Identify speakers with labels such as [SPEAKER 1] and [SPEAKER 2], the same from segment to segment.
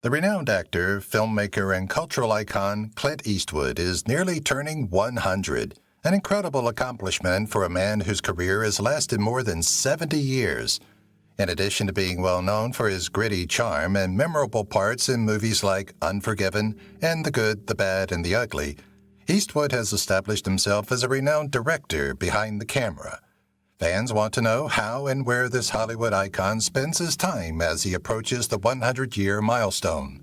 [SPEAKER 1] The renowned actor, filmmaker, and cultural icon Clint Eastwood is nearly turning 100, an incredible accomplishment for a man whose career has lasted more than 70 years. In addition to being well known for his gritty charm and memorable parts in movies like Unforgiven and The Good, the Bad, and the Ugly, Eastwood has established himself as a renowned director behind the camera. Fans want to know how and where this Hollywood icon spends his time as he approaches the 100-year milestone.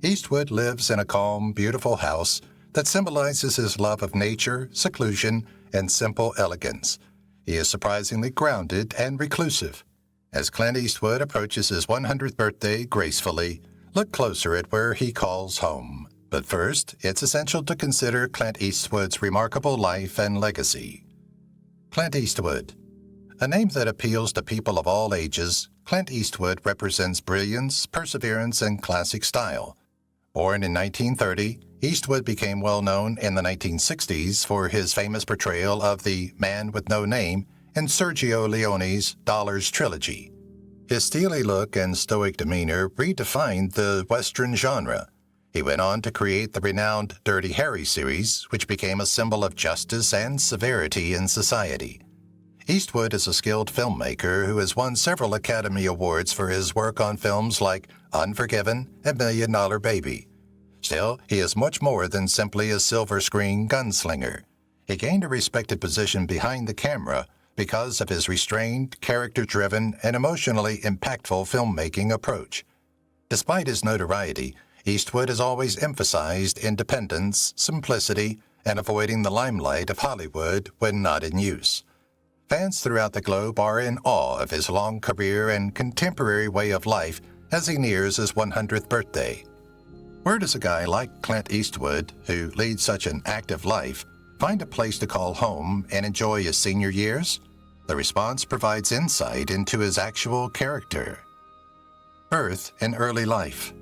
[SPEAKER 1] Eastwood lives in a calm, beautiful house that symbolizes his love of nature, seclusion, and simple elegance. He is surprisingly grounded and reclusive. As Clint Eastwood approaches his 100th birthday gracefully, look closer at where he calls home. But first, it's essential to consider Clint Eastwood's remarkable life and legacy. Clint Eastwood. A name that appeals to people of all ages, Clint Eastwood represents brilliance, perseverance, and classic style. Born in 1930, Eastwood became well known in the 1960s for his famous portrayal of the Man with No Name in Sergio Leone's Dollars trilogy. His steely look and stoic demeanor redefined the Western genre. He went on to create the renowned Dirty Harry series, which became a symbol of justice and severity in society. Eastwood is a skilled filmmaker who has won several Academy Awards for his work on films like Unforgiven and $1 Million Baby. Still, he is much more than simply a silver screen gunslinger. He gained a respected position behind the camera because of his restrained, character-driven, and emotionally impactful filmmaking approach. Despite his notoriety, Eastwood has always emphasized independence, simplicity, and avoiding the limelight of Hollywood when not in use. Fans throughout the globe are in awe of his long career and contemporary way of life as he nears his 100th birthday. Where does a guy like Clint Eastwood, who leads such an active life, find a place to call home and enjoy his senior years? The response provides insight into his actual character. Birth and early life.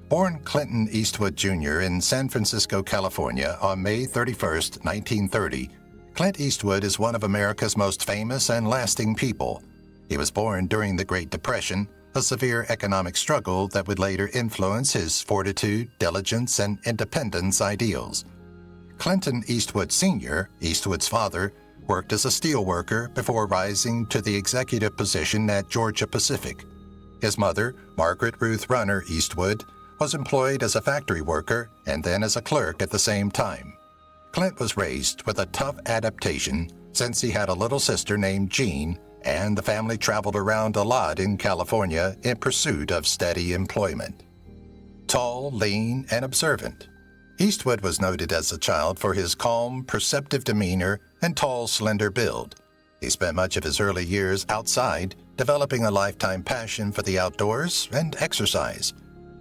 [SPEAKER 1] Born Clinton Eastwood Jr. in San Francisco, California on May 31, 1930, Clint Eastwood is one of America's most famous and lasting people. He was born during the Great Depression, a severe economic struggle that would later influence his fortitude, diligence, and independence ideals. Clinton Eastwood Sr., Eastwood's father, worked as a steelworker before rising to the executive position at Georgia Pacific. His mother, Margaret Ruth Runner Eastwood, was employed as a factory worker and then as a clerk at the same time. Clint was raised with a tough adaptation since he had a little sister named Jean, and the family traveled around a lot in California in pursuit of steady employment. Tall, lean, and observant, Eastwood was noted as a child for his calm, perceptive demeanor and tall, slender build. He spent much of his early years outside, developing a lifetime passion for the outdoors and exercise.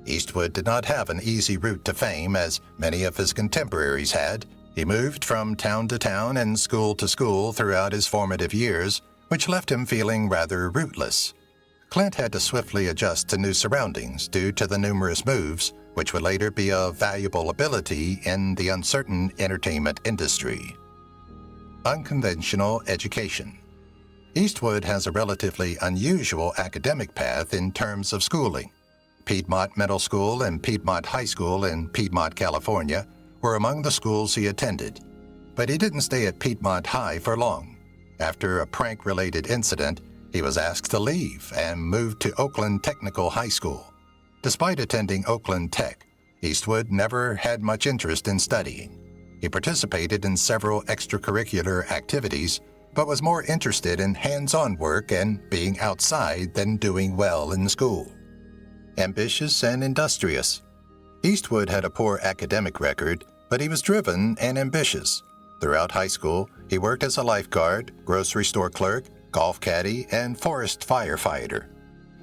[SPEAKER 1] Eastwood did not have an easy route to fame as many of his contemporaries had. He moved from town to town and school to school throughout his formative years, which left him feeling rather rootless. Clint had to swiftly adjust to new surroundings due to the numerous moves, which would later be a valuable ability in the uncertain entertainment industry. Unconventional education. Eastwood has a relatively unusual academic path in terms of schooling. Piedmont Middle School and Piedmont High School in Piedmont, California, were among the schools he attended. But he didn't stay at Piedmont High for long. After a prank-related incident, he was asked to leave and moved to Oakland Technical High School. Despite attending Oakland Tech, Eastwood never had much interest in studying. He participated in several extracurricular activities, but was more interested in hands-on work and being outside than doing well in school. Ambitious and industrious. Eastwood had a poor academic record, but he was driven and ambitious. Throughout high school, he worked as a lifeguard, grocery store clerk, golf caddy, and forest firefighter.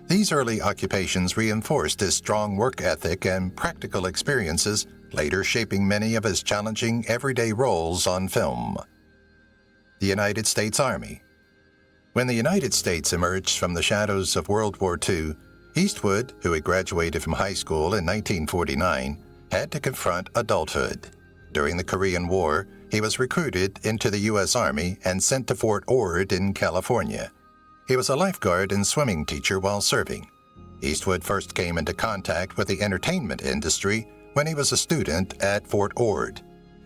[SPEAKER 1] These early occupations reinforced his strong work ethic and practical experiences, later shaping many of his challenging everyday roles on film. The United States Army. When the United States emerged from the shadows of World War II, Eastwood, who had graduated from high school in 1949, had to confront adulthood. During the Korean War, he was recruited into the U.S. Army and sent to Fort Ord in California. He was a lifeguard and swimming teacher while serving. Eastwood first came into contact with the entertainment industry when he was a student at Fort Ord.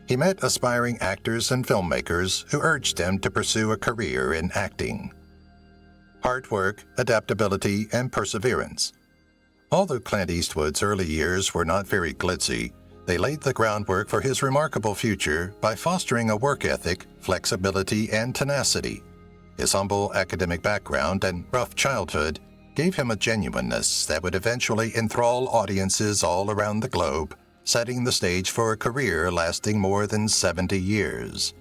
[SPEAKER 1] He met aspiring actors and filmmakers who urged him to pursue a career in acting. Hard work, adaptability, and perseverance. Although Clint Eastwood's early years were not very glitzy, they laid the groundwork for his remarkable future by fostering a work ethic, flexibility, and tenacity. His humble academic background and rough childhood gave him a genuineness that would eventually enthrall audiences all around the globe, setting the stage for a career lasting more than 70 years.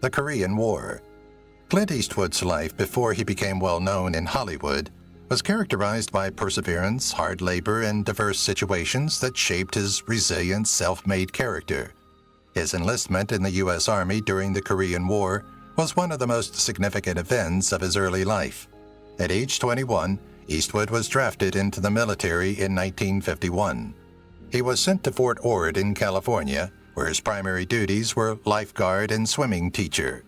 [SPEAKER 1] The Korean War. Clint Eastwood's life before he became well known in Hollywood was characterized by perseverance, hard labor, and diverse situations that shaped his resilient, self-made character. His enlistment in the U.S. Army during the Korean War was one of the most significant events of his early life. At age 21, Eastwood was drafted into the military in 1951. He was sent to Fort Ord in California, where his primary duties were lifeguard and swimming teacher.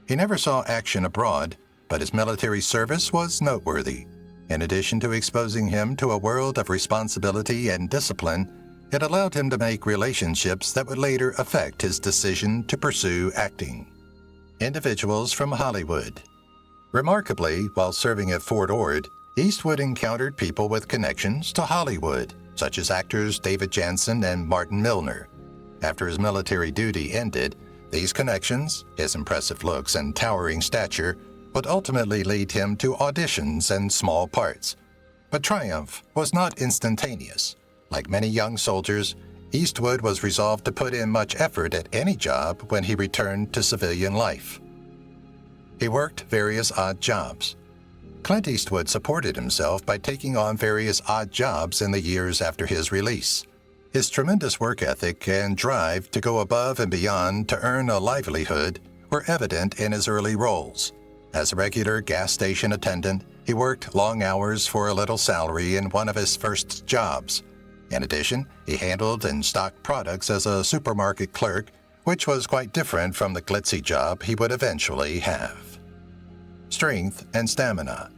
[SPEAKER 1] He never saw action abroad, but his military service was noteworthy. In addition to exposing him to a world of responsibility and discipline, it allowed him to make relationships that would later affect his decision to pursue acting. Individuals from Hollywood. Remarkably, while serving at Fort Ord, Eastwood encountered people with connections to Hollywood, such as actors David Jansen and Martin Milner. After his military duty ended, these connections, his impressive looks and towering stature, would ultimately lead him to auditions and small parts. But triumph was not instantaneous. Like many young soldiers, Eastwood was resolved to put in much effort at any job when he returned to civilian life. He worked various odd jobs. Clint Eastwood supported himself by taking on various odd jobs in the years after his release. His tremendous work ethic and drive to go above and beyond to earn a livelihood were evident in his early roles. As a regular gas station attendant, he worked long hours for a little salary in one of his first jobs. In addition, he handled and stocked products as a supermarket clerk, which was quite different from the glitzy job he would eventually have. Strength and stamina.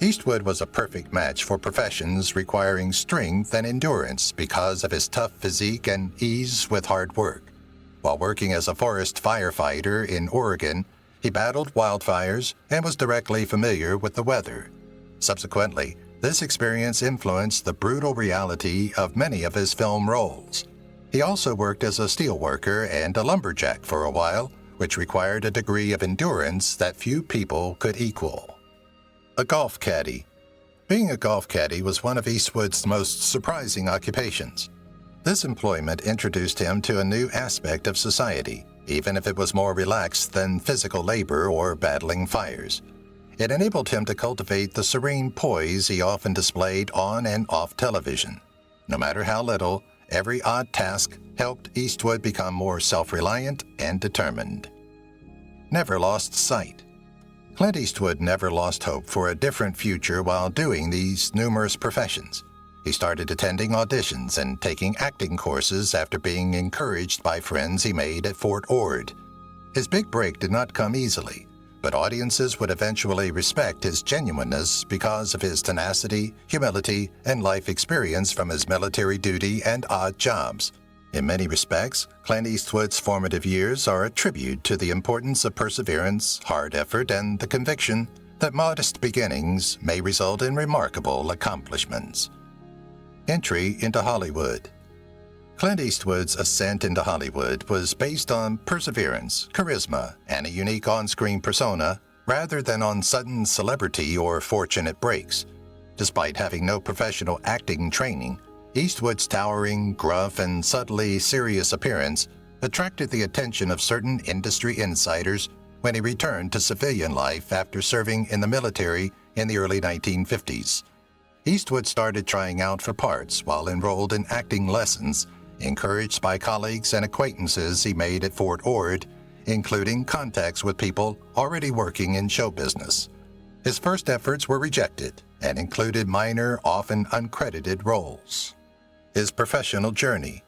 [SPEAKER 1] Eastwood was a perfect match for professions requiring strength and endurance because of his tough physique and ease with hard work. While working as a forest firefighter in Oregon, he battled wildfires and was directly familiar with the weather. Subsequently, this experience influenced the brutal reality of many of his film roles. He also worked as a steelworker and a lumberjack for a while, which required a degree of endurance that few people could equal. A golf caddy. Being a golf caddy was one of Eastwood's most surprising occupations. This employment introduced him to a new aspect of society, even if it was more relaxed than physical labor or battling fires. It enabled him to cultivate the serene poise he often displayed on and off television. No matter how little, every odd task helped Eastwood become more self-reliant and determined. Never lost sight. Clint Eastwood never lost hope for a different future while doing these numerous professions. He started attending auditions and taking acting courses after being encouraged by friends he made at Fort Ord. His big break did not come easily, but audiences would eventually respect his genuineness because of his tenacity, humility, and life experience from his military duty and odd jobs. In many respects, Clint Eastwood's formative years are a tribute to the importance of perseverance, hard effort, and the conviction that modest beginnings may result in remarkable accomplishments. Entry into Hollywood. Clint Eastwood's ascent into Hollywood was based on perseverance, charisma, and a unique on-screen persona rather than on sudden celebrity or fortunate breaks. Despite having no professional acting training, Eastwood's towering, gruff, and subtly serious appearance attracted the attention of certain industry insiders when he returned to civilian life after serving in the military in the early 1950s. Eastwood started trying out for parts while enrolled in acting lessons, encouraged by colleagues and acquaintances he made at Fort Ord, including contacts with people already working in show business. His first efforts were rejected and included minor, often uncredited roles. His professional journey.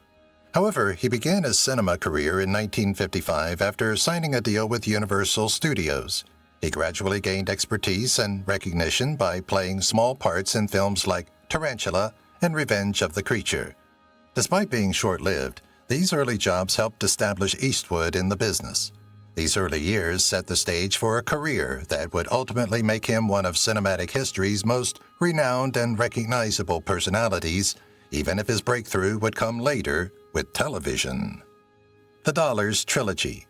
[SPEAKER 1] However, he began his cinema career in 1955 after signing a deal with Universal Studios. He gradually gained expertise and recognition by playing small parts in films like Tarantula and Revenge of the Creature. Despite being short-lived, these early jobs helped establish Eastwood in the business. These early years set the stage for a career that would ultimately make him one of cinematic history's most renowned and recognizable personalities, even if his breakthrough would come later with television. The Dollars Trilogy.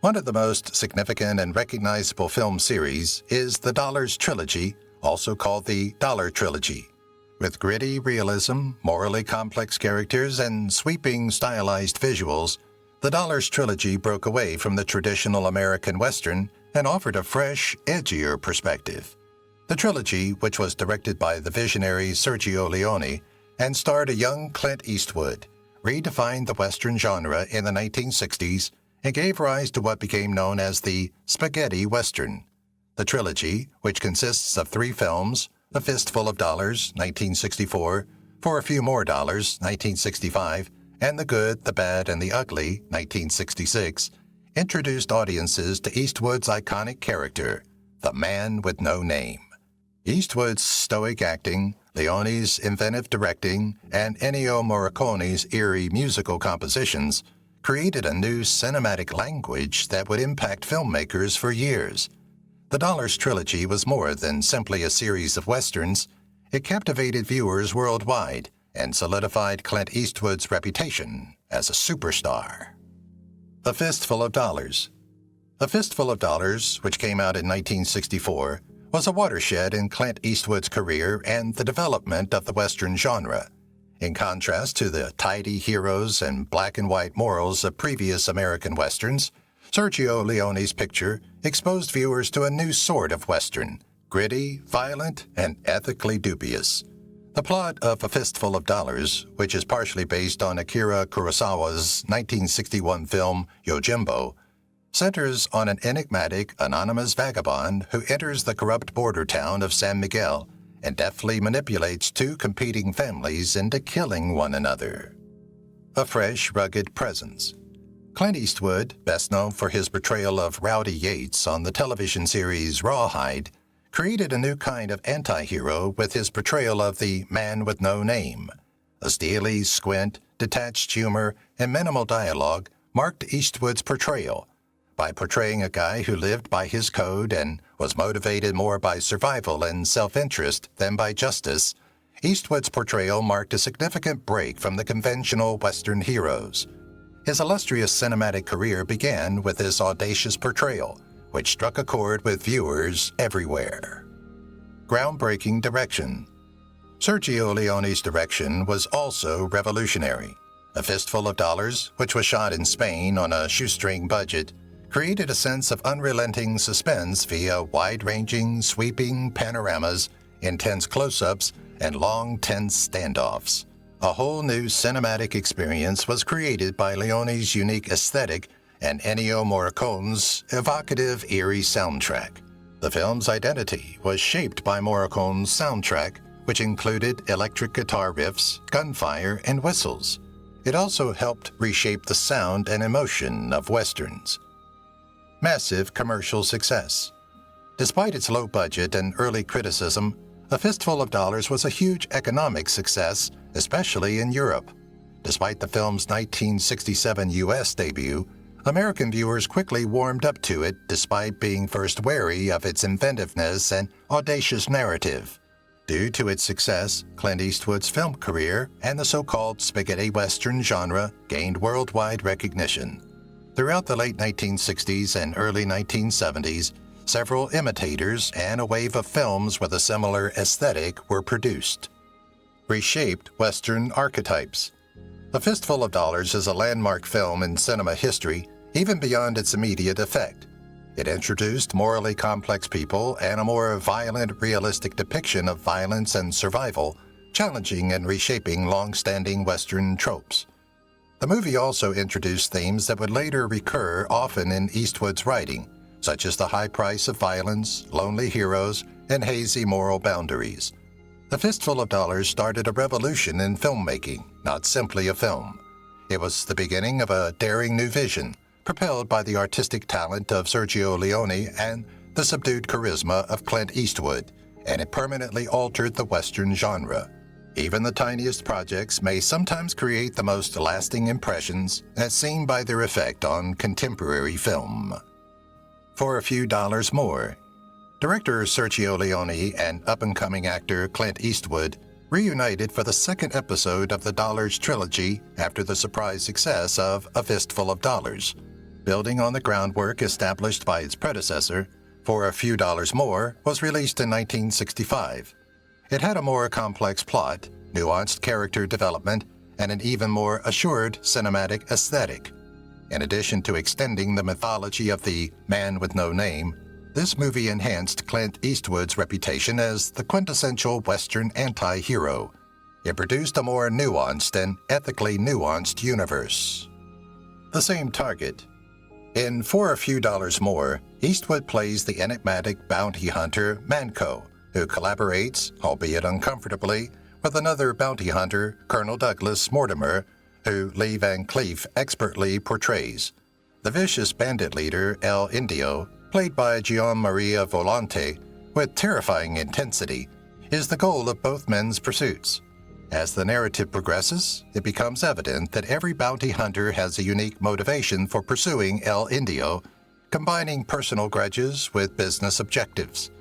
[SPEAKER 1] One of the most significant and recognizable film series is The Dollars Trilogy, also called the Dollar Trilogy. With gritty realism, morally complex characters, and sweeping stylized visuals, The Dollars Trilogy broke away from the traditional American Western and offered a fresh, edgier perspective. The trilogy, which was directed by the visionary Sergio Leone and starred a young Clint Eastwood, redefined the Western genre in the 1960s and gave rise to what became known as the spaghetti Western. The trilogy, which consists of 3 films, A Fistful of Dollars, 1964, For a Few More Dollars, 1965, and The Good, the Bad, and the Ugly, 1966, introduced audiences to Eastwood's iconic character, the man with no name. Eastwood's stoic acting, Leone's inventive directing, and Ennio Morricone's eerie musical compositions created a new cinematic language that would impact filmmakers for years. The Dollars Trilogy was more than simply a series of westerns. It captivated viewers worldwide and solidified Clint Eastwood's reputation as a superstar. A Fistful of Dollars. A Fistful of Dollars, which came out in 1964, was a watershed in Clint Eastwood's career and the development of the Western genre. In contrast to the tidy heroes and black-and-white morals of previous American Westerns, Sergio Leone's picture exposed viewers to a new sort of Western, gritty, violent, and ethically dubious. The plot of A Fistful of Dollars, which is partially based on Akira Kurosawa's 1961 film Yojimbo, centers on an enigmatic, anonymous vagabond who enters the corrupt border town of San Miguel and deftly manipulates 2 competing families into killing one another. A Fresh, Rugged Presence. Clint Eastwood, best known for his portrayal of Rowdy Yates on the television series Rawhide, created a new kind of anti-hero with his portrayal of the man with no name. A steely squint, detached humor, and minimal dialogue marked Eastwood's portrayal. By portraying a guy who lived by his code and was motivated more by survival and self-interest than by justice, Eastwood's portrayal marked a significant break from the conventional Western heroes. His illustrious cinematic career began with this audacious portrayal, which struck a chord with viewers everywhere. Groundbreaking direction. Sergio Leone's direction was also revolutionary. A Fistful of Dollars, which was shot in Spain on a shoestring budget, created a sense of unrelenting suspense via wide-ranging, sweeping panoramas, intense close-ups, and long, tense standoffs. A whole new cinematic experience was created by Leone's unique aesthetic and Ennio Morricone's evocative, eerie soundtrack. The film's identity was shaped by Morricone's soundtrack, which included electric guitar riffs, gunfire, and whistles. It also helped reshape the sound and emotion of westerns. Massive commercial success. Despite its low budget and early criticism, A Fistful of Dollars was a huge economic success, especially in Europe. Despite the film's 1967 U.S. debut, American viewers quickly warmed up to it despite being first wary of its inventiveness and audacious narrative. Due to its success, Clint Eastwood's film career and the so-called spaghetti western genre gained worldwide recognition. Throughout the late 1960s and early 1970s, several imitators and a wave of films with a similar aesthetic were produced. Reshaped Western archetypes. A Fistful of Dollars is a landmark film in cinema history, even beyond its immediate effect. It introduced morally complex people and a more violent, realistic depiction of violence and survival, challenging and reshaping long-standing Western tropes. The movie also introduced themes that would later recur often in Eastwood's writing, such as the high price of violence, lonely heroes, and hazy moral boundaries. The Fistful of Dollars started a revolution in filmmaking, not simply a film. It was the beginning of a daring new vision, propelled by the artistic talent of Sergio Leone and the subdued charisma of Clint Eastwood, and it permanently altered the Western genre. Even the tiniest projects may sometimes create the most lasting impressions, as seen by their effect on contemporary film. For a few dollars more, director Sergio Leone and up-and-coming actor Clint Eastwood reunited for the second episode of the Dollars trilogy after the surprise success of A Fistful of Dollars. Building on the groundwork established by its predecessor, For a Few Dollars More was released in 1965. It had a more complex plot, nuanced character development, and an even more assured cinematic aesthetic. In addition to extending the mythology of the Man with No Name, this movie enhanced Clint Eastwood's reputation as the quintessential Western anti-hero. It produced a more nuanced and ethically nuanced universe. The same target. In For a Few Dollars More, Eastwood plays the enigmatic bounty hunter Manco, who collaborates, albeit uncomfortably, with another bounty hunter, Colonel Douglas Mortimer, who Lee Van Cleef expertly portrays. The vicious bandit leader El Indio, played by Gian Maria Volante, with terrifying intensity, is the goal of both men's pursuits. As the narrative progresses, it becomes evident that every bounty hunter has a unique motivation for pursuing El Indio, combining personal grudges with business objectives.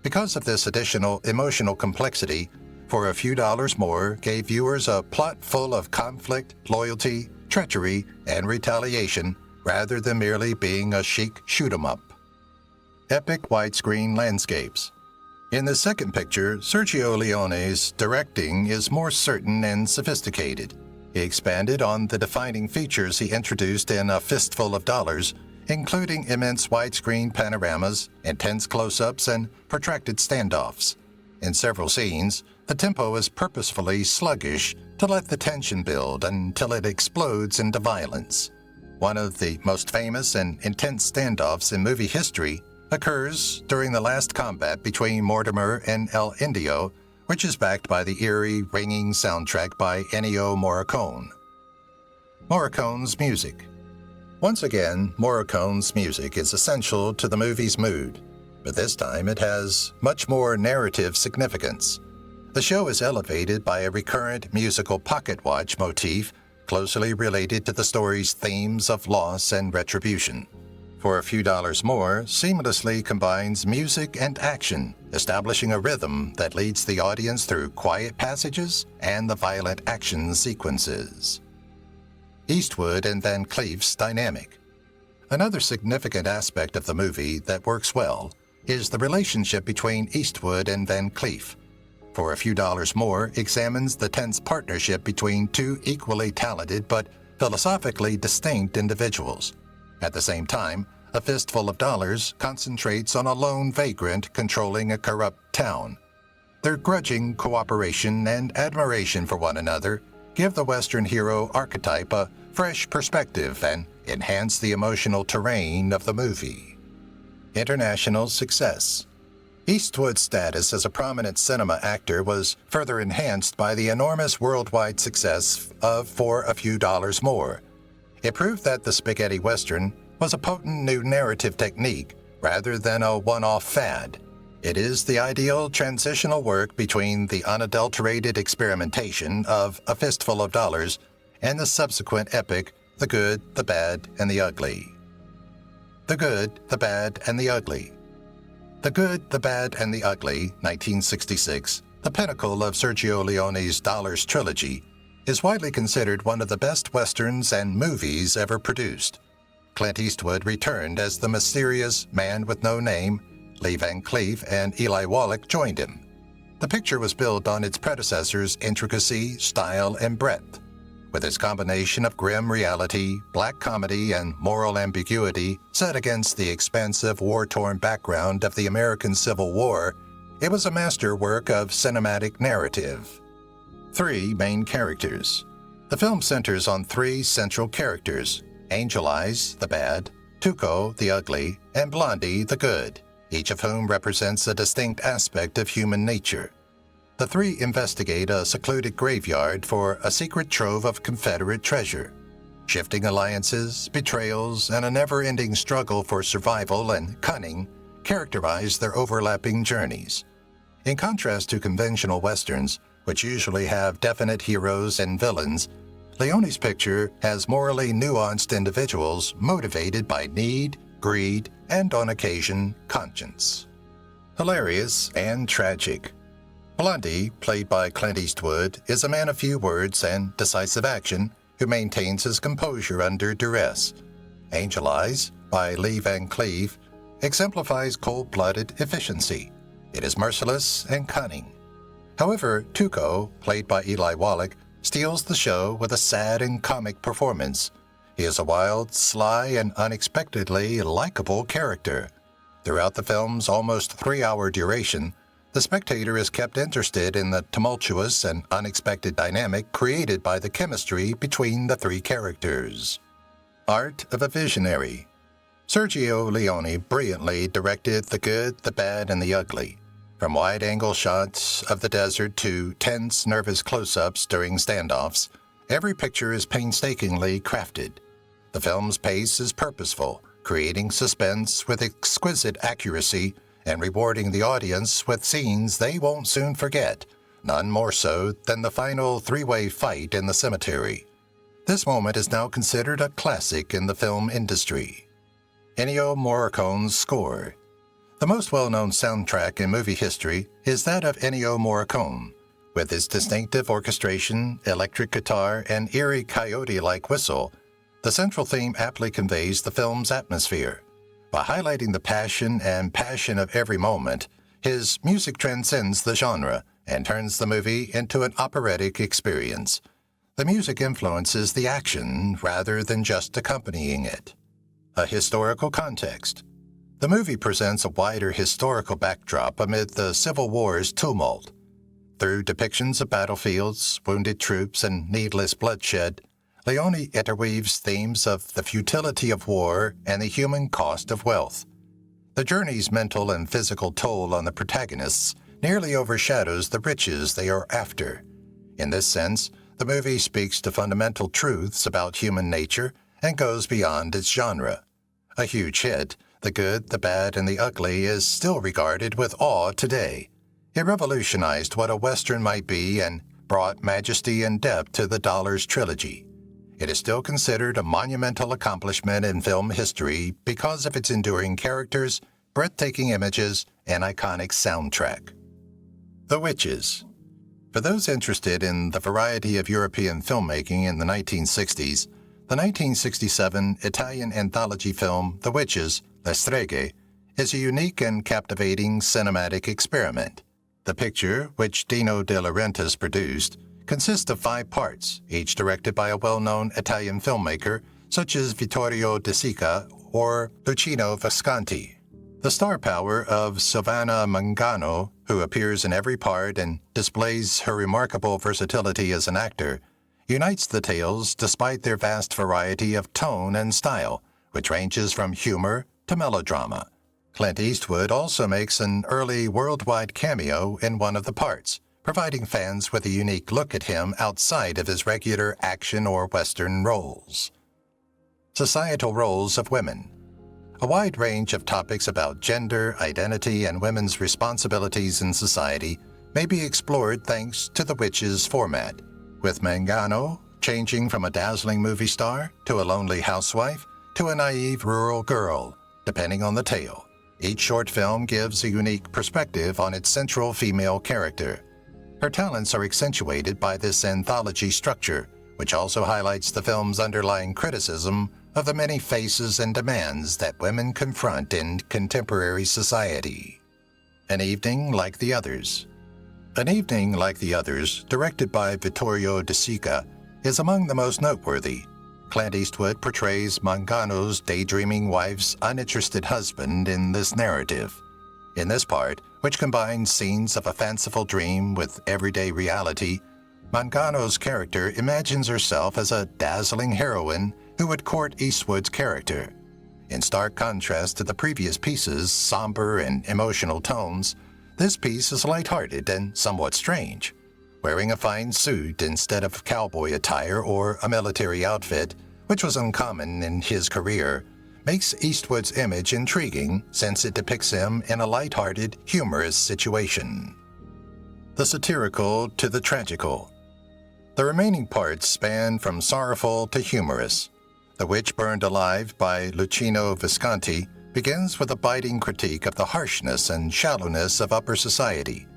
[SPEAKER 1] Because of this additional emotional complexity, For a Few Dollars More gave viewers a plot full of conflict, loyalty, treachery, and retaliation, rather than merely being a chic shoot-'em-up. Epic widescreen landscapes. In the second picture, Sergio Leone's directing is more certain and sophisticated. He expanded on the defining features he introduced in A Fistful of Dollars, including immense widescreen panoramas, intense close-ups, and protracted standoffs. In several scenes, the tempo is purposefully sluggish to let the tension build until it explodes into violence. One of the most famous and intense standoffs in movie history occurs during the last combat between Mortimer and El Indio, which is backed by the eerie, ringing soundtrack by Ennio Morricone. Morricone's music. Once again, Morricone's music is essential to the movie's mood, but this time it has much more narrative significance. The show is elevated by a recurrent musical pocket watch motif closely related to the story's themes of loss and retribution. For a Few Dollars More seamlessly combines music and action, establishing a rhythm that leads the audience through quiet passages and the violent action sequences. Eastwood and Van Cleef's dynamic. Another significant aspect of the movie that works well is the relationship between Eastwood and Van Cleef. For a Few Dollars More examines the tense partnership between two equally talented but philosophically distinct individuals. At the same time, A Fistful of Dollars concentrates on a lone vagrant controlling a corrupt town. Their grudging cooperation and admiration for one another give the Western hero archetype a fresh perspective and enhance the emotional terrain of the movie. International success. Eastwood's status as a prominent cinema actor was further enhanced by the enormous worldwide success of For a Few Dollars More. It proved that the spaghetti western was a potent new narrative technique rather than a one-off fad. It is the ideal transitional work between the unadulterated experimentation of A Fistful of Dollars and the subsequent epic The Good, the Bad, and the Ugly. The Good, the Bad, and the Ugly. The Good, the Bad, and the Ugly, 1966, the pinnacle of Sergio Leone's Dollars trilogy, is widely considered one of the best westerns and movies ever produced. Clint Eastwood returned as the mysterious Man with No Name. Lee Van Cleef and Eli Wallach joined him. The picture was built on its predecessor's intricacy, style, and breadth. With its combination of grim reality, black comedy, and moral ambiguity set against the expansive, war-torn background of the American Civil War, it was a masterwork of cinematic narrative. 3 main characters. The film centers on 3 central characters: Angel Eyes, the bad, Tuco, the ugly, and Blondie, the good, each of whom represents a distinct aspect of human nature. The 3 investigate a secluded graveyard for a secret trove of Confederate treasure. Shifting alliances, betrayals, and a never-ending struggle for survival and cunning characterize their overlapping journeys. In contrast to conventional westerns, which usually have definite heroes and villains, Leone's picture has morally nuanced individuals motivated by need, greed, and on occasion, conscience. Hilarious and tragic. Blondie, played by Clint Eastwood, is a man of few words and decisive action who maintains his composure under duress. Angel Eyes, by Lee Van Cleef, exemplifies cold-blooded efficiency. It is merciless and cunning. However, Tuco, played by Eli Wallach, steals the show with a sad and comic performance. He is a wild, sly, and unexpectedly likable character. Throughout the film's almost 3-hour duration, the spectator is kept interested in the tumultuous and unexpected dynamic created by the chemistry between the three characters. Art of a Visionary. Sergio Leone brilliantly directed The Good, the Bad, and the Ugly. From wide-angle shots of the desert to tense, nervous close-ups during standoffs, every picture is painstakingly crafted. The film's pace is purposeful, creating suspense with exquisite accuracy and rewarding the audience with scenes they won't soon forget, none more so than the final three-way fight in the cemetery. This moment is now considered a classic in the film industry. Ennio Morricone's score. The most well-known soundtrack in movie history is that of Ennio Morricone. With its distinctive orchestration, electric guitar, and eerie coyote-like whistle, the central theme aptly conveys the film's atmosphere. By highlighting the passion of every moment, his music transcends the genre and turns the movie into an operatic experience. The music influences the action rather than just accompanying it. A historical context. The movie presents a wider historical backdrop amid the Civil War's tumult. Through depictions of battlefields, wounded troops, and needless bloodshed, Leone interweaves themes of the futility of war and the human cost of wealth. The journey's mental and physical toll on the protagonists nearly overshadows the riches they are after. In this sense, the movie speaks to fundamental truths about human nature and goes beyond its genre. A huge hit, The Good, the Bad, and the Ugly is still regarded with awe today. It revolutionized what a Western might be and brought majesty and depth to the Dollars trilogy. It is still considered a monumental accomplishment in film history because of its enduring characters, breathtaking images, and iconic soundtrack. The Witches. For those interested in the variety of European filmmaking in the 1960s, the 1967 Italian anthology film The Witches, Le Streghe, is a unique and captivating cinematic experiment. The picture, which Dino De Laurentiis produced, consists of 5 parts, each directed by a well-known Italian filmmaker such as Vittorio De Sica or Luchino Visconti. The star power of Silvana Mangano, who appears in every part and displays her remarkable versatility as an actor, unites the tales despite their vast variety of tone and style, which ranges from humor to melodrama. Clint Eastwood also makes an early worldwide cameo in one of the parts, providing fans with a unique look at him outside of his regular action or Western roles. Societal roles of women. A wide range of topics about gender, identity, and women's responsibilities in society may be explored thanks to The Witches format, with Mangano changing from a dazzling movie star to a lonely housewife to a naive rural girl, depending on the tale. Each short film gives a unique perspective on its central female character. Her talents are accentuated by this anthology structure, which also highlights the film's underlying criticism of the many faces and demands that women confront in contemporary society. An Evening Like the Others. An Evening Like the Others, directed by Vittorio De Sica, is among the most noteworthy. Clint Eastwood portrays Mangano's daydreaming wife's uninterested husband in this narrative. In this part, which combines scenes of a fanciful dream with everyday reality, Mangano's character imagines herself as a dazzling heroine who would court Eastwood's character. In stark contrast to the previous piece's somber and emotional tones, this piece is lighthearted and somewhat strange. Wearing a fine suit instead of cowboy attire or a military outfit, which was uncommon in his career, makes Eastwood's image intriguing since it depicts him in a light-hearted, humorous situation. The satirical to the tragical. The remaining parts span from sorrowful to humorous. The Witch Burned Alive by Luchino Visconti begins with a biting critique of the harshness and shallowness of upper society.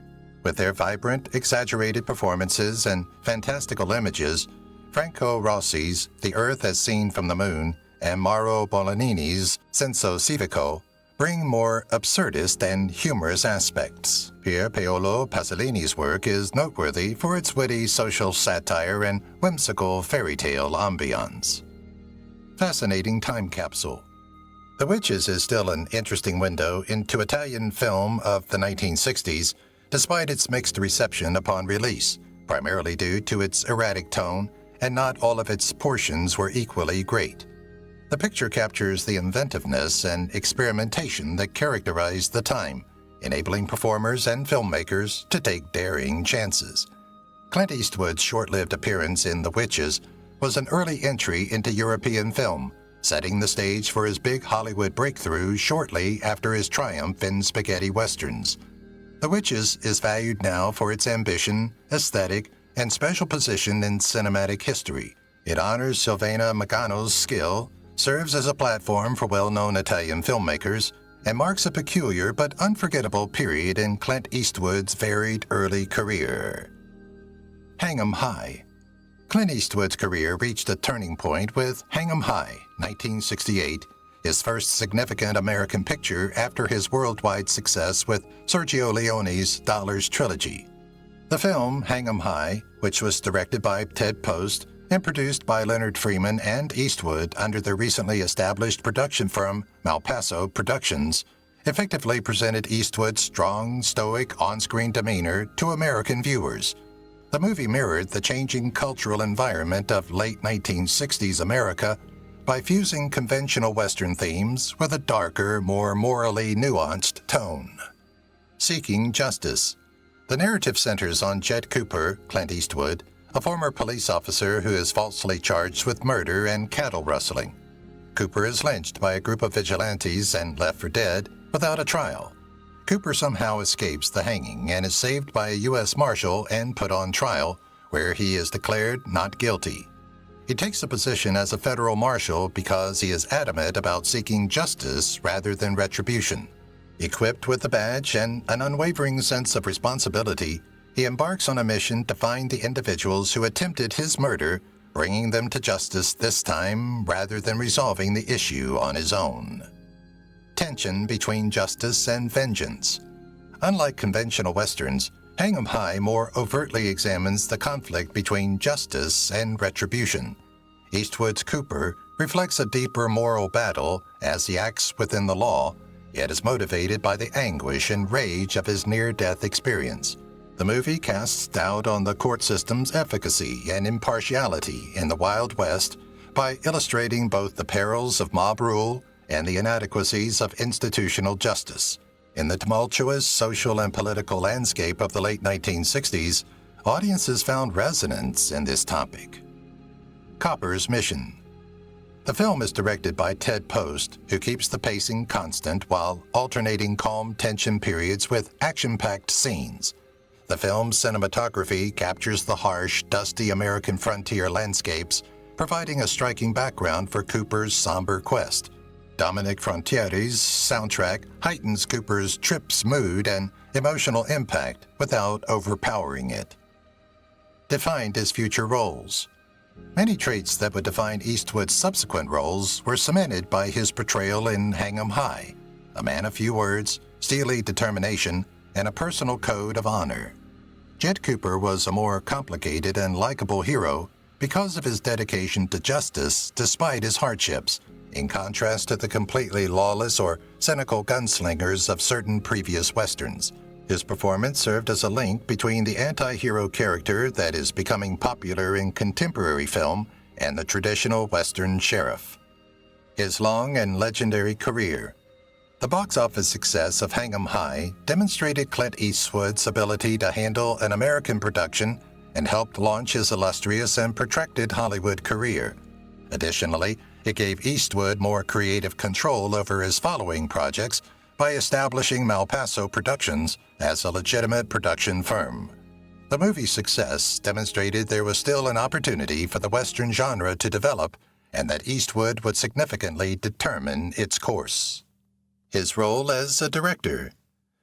[SPEAKER 1] With their vibrant, exaggerated performances and fantastical images, Franco Rossi's The Earth as Seen from the Moon and Mauro Bolognini's Senso Civico bring more absurdist and humorous aspects. Pier Paolo Pasolini's work is noteworthy for its witty social satire and whimsical fairy tale ambiance. Fascinating time capsule. The Witches is still an interesting window into Italian film of the 1960s, despite its mixed reception upon release, primarily due to its erratic tone, and not all of its portions were equally great. The picture captures the inventiveness and experimentation that characterized the time, enabling performers and filmmakers to take daring chances. Clint Eastwood's short-lived appearance in The Witches was an early entry into European film, setting the stage for his big Hollywood breakthrough shortly after his triumph in spaghetti westerns. The Witches is valued now for its ambition, aesthetic, and special position in cinematic history. It honors Silvana Magano's skill, serves as a platform for well-known Italian filmmakers, and marks a peculiar but unforgettable period in Clint Eastwood's varied early career. Hang 'em High. Clint Eastwood's career reached a turning point with Hang 'em High, 1968, his first significant American picture after his worldwide success with Sergio Leone's Dollars trilogy. The film, Hang 'em High, which was directed by Ted Post and produced by Leonard Freeman and Eastwood under the recently established production firm Malpaso Productions, effectively presented Eastwood's strong, stoic, on-screen demeanor to American viewers. The movie mirrored the changing cultural environment of late 1960s America by fusing conventional Western themes with a darker, more morally nuanced tone. Seeking Justice. The narrative centers on Jed Cooper, Clint Eastwood, a former police officer who is falsely charged with murder and cattle rustling. Cooper is lynched by a group of vigilantes and left for dead without a trial. Cooper somehow escapes the hanging and is saved by a U.S. Marshal and put on trial, where he is declared not guilty. He takes a position as a federal marshal because he is adamant about seeking justice rather than retribution. Equipped with the badge and an unwavering sense of responsibility, he embarks on a mission to find the individuals who attempted his murder, bringing them to justice this time rather than resolving the issue on his own. Tension between justice and vengeance. Unlike conventional westerns, Hang 'em High more overtly examines the conflict between justice and retribution. Eastwood's Cooper reflects a deeper moral battle as he acts within the law, yet is motivated by the anguish and rage of his near-death experience. The movie casts doubt on the court system's efficacy and impartiality in the Wild West by illustrating both the perils of mob rule and the inadequacies of institutional justice. In the tumultuous social and political landscape of the late 1960s, audiences found resonance in this topic. Copper's Mission. The film is directed by Ted Post, who keeps the pacing constant while alternating calm tension periods with action-packed scenes. The film's cinematography captures the harsh, dusty American frontier landscapes, providing a striking background for Cooper's somber quest. Dominic Frontieri's soundtrack heightens Cooper's trip's mood and emotional impact without overpowering it. Defined his future roles. Many traits that would define Eastwood's subsequent roles were cemented by his portrayal in Hang 'em High, a man of few words, steely determination, and a personal code of honor. Jed Cooper was a more complicated and likable hero because of his dedication to justice despite his hardships, in contrast to the completely lawless or cynical gunslingers of certain previous westerns. His performance served as a link between the anti-hero character that is becoming popular in contemporary film and the traditional Western sheriff. His long and legendary career. The box office success of Hang 'em High demonstrated Clint Eastwood's ability to handle an American production and helped launch his illustrious and protracted Hollywood career. Additionally, it gave Eastwood more creative control over his following projects by establishing Malpaso Productions as a legitimate production firm. The movie's success demonstrated there was still an opportunity for the Western genre to develop, and that Eastwood would significantly determine its course. His role as a director.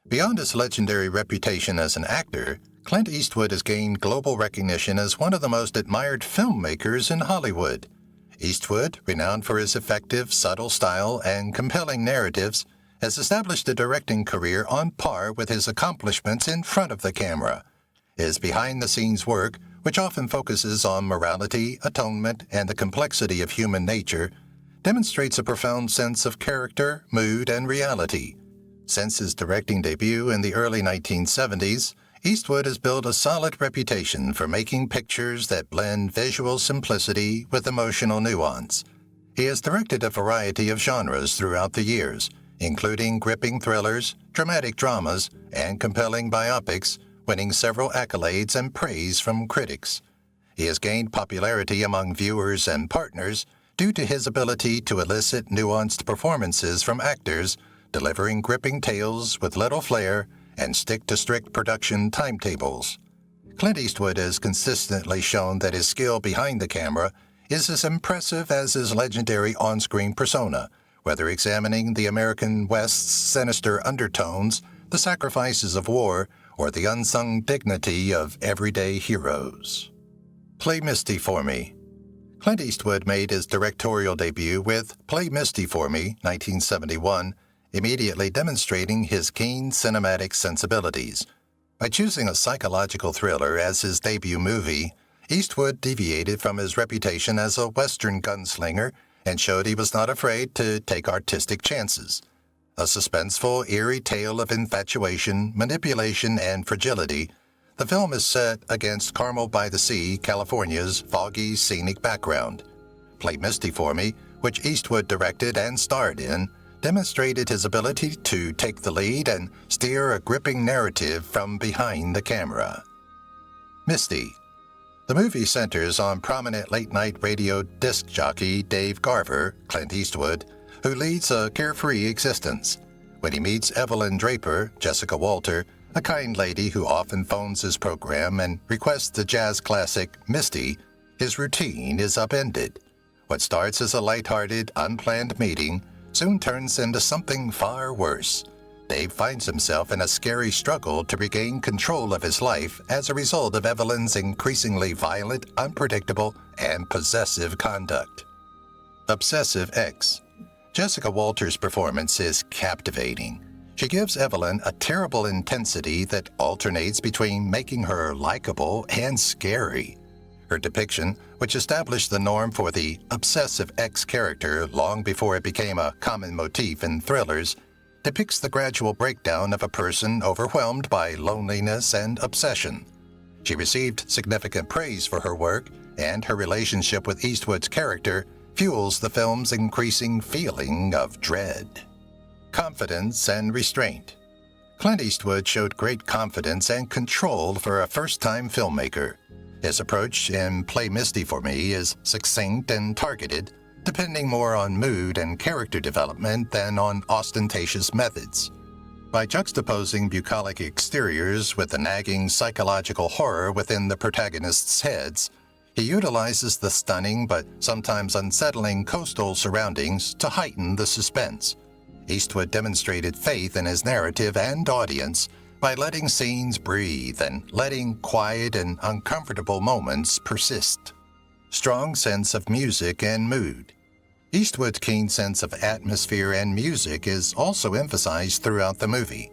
[SPEAKER 1] Beyond his legendary reputation as an actor, Clint Eastwood has gained global recognition as one of the most admired filmmakers in Hollywood. Eastwood, renowned for his effective, subtle style and compelling narratives, has established a directing career on par with his accomplishments in front of the camera. His behind-the-scenes work, which often focuses on morality, atonement, and the complexity of human nature, demonstrates a profound sense of character, mood, and reality. Since his directing debut in the early 1970s, Eastwood has built a solid reputation for making pictures that blend visual simplicity with emotional nuance. He has directed a variety of genres throughout the years, including gripping thrillers, dramatic dramas, and compelling biopics, winning several accolades and praise from critics. He has gained popularity among viewers and partners due to his ability to elicit nuanced performances from actors, delivering gripping tales with little flair and stick to strict production timetables. Clint Eastwood has consistently shown that his skill behind the camera is as impressive as his legendary on-screen persona, whether examining the American West's sinister undertones, the sacrifices of war, or the unsung dignity of everyday heroes. Play Misty for Me. Clint Eastwood made his directorial debut with Play Misty for Me, 1971, immediately demonstrating his keen cinematic sensibilities. By choosing a psychological thriller as his debut movie, Eastwood deviated from his reputation as a Western gunslinger and showed he was not afraid to take artistic chances. A suspenseful, eerie tale of infatuation, manipulation, and fragility, the film is set against Carmel by the Sea, California's foggy, scenic background. Play Misty for Me, which Eastwood directed and starred in, demonstrated his ability to take the lead and steer a gripping narrative from behind the camera. Misty. The movie centers on prominent late-night radio disc jockey Dave Garver, Clint Eastwood, who leads a carefree existence. When he meets Evelyn Draper, Jessica Walter, a kind lady who often phones his program and requests the jazz classic Misty, his routine is upended. What starts as a lighthearted, unplanned meeting soon turns into something far worse. Dave finds himself in a scary struggle to regain control of his life as a result of Evelyn's increasingly violent, unpredictable, and possessive conduct. Obsessive Ex. Jessica Walter's performance is captivating. She gives Evelyn a terrible intensity that alternates between making her likable and scary. Her depiction, which established the norm for the obsessive ex character long before it became a common motif in thrillers, depicts the gradual breakdown of a person overwhelmed by loneliness and obsession. She received significant praise for her work, and her relationship with Eastwood's character fuels the film's increasing feeling of dread. Confidence and restraint. Clint Eastwood showed great confidence and control for a first-time filmmaker. His approach in Play Misty for Me is succinct and targeted, depending more on mood and character development than on ostentatious methods. By juxtaposing bucolic exteriors with the nagging psychological horror within the protagonists' heads, he utilizes the stunning but sometimes unsettling coastal surroundings to heighten the suspense. Eastwood demonstrated faith in his narrative and audience by letting scenes breathe and letting quiet and uncomfortable moments persist. Strong sense of music and mood. Eastwood's keen sense of atmosphere and music is also emphasized throughout the movie.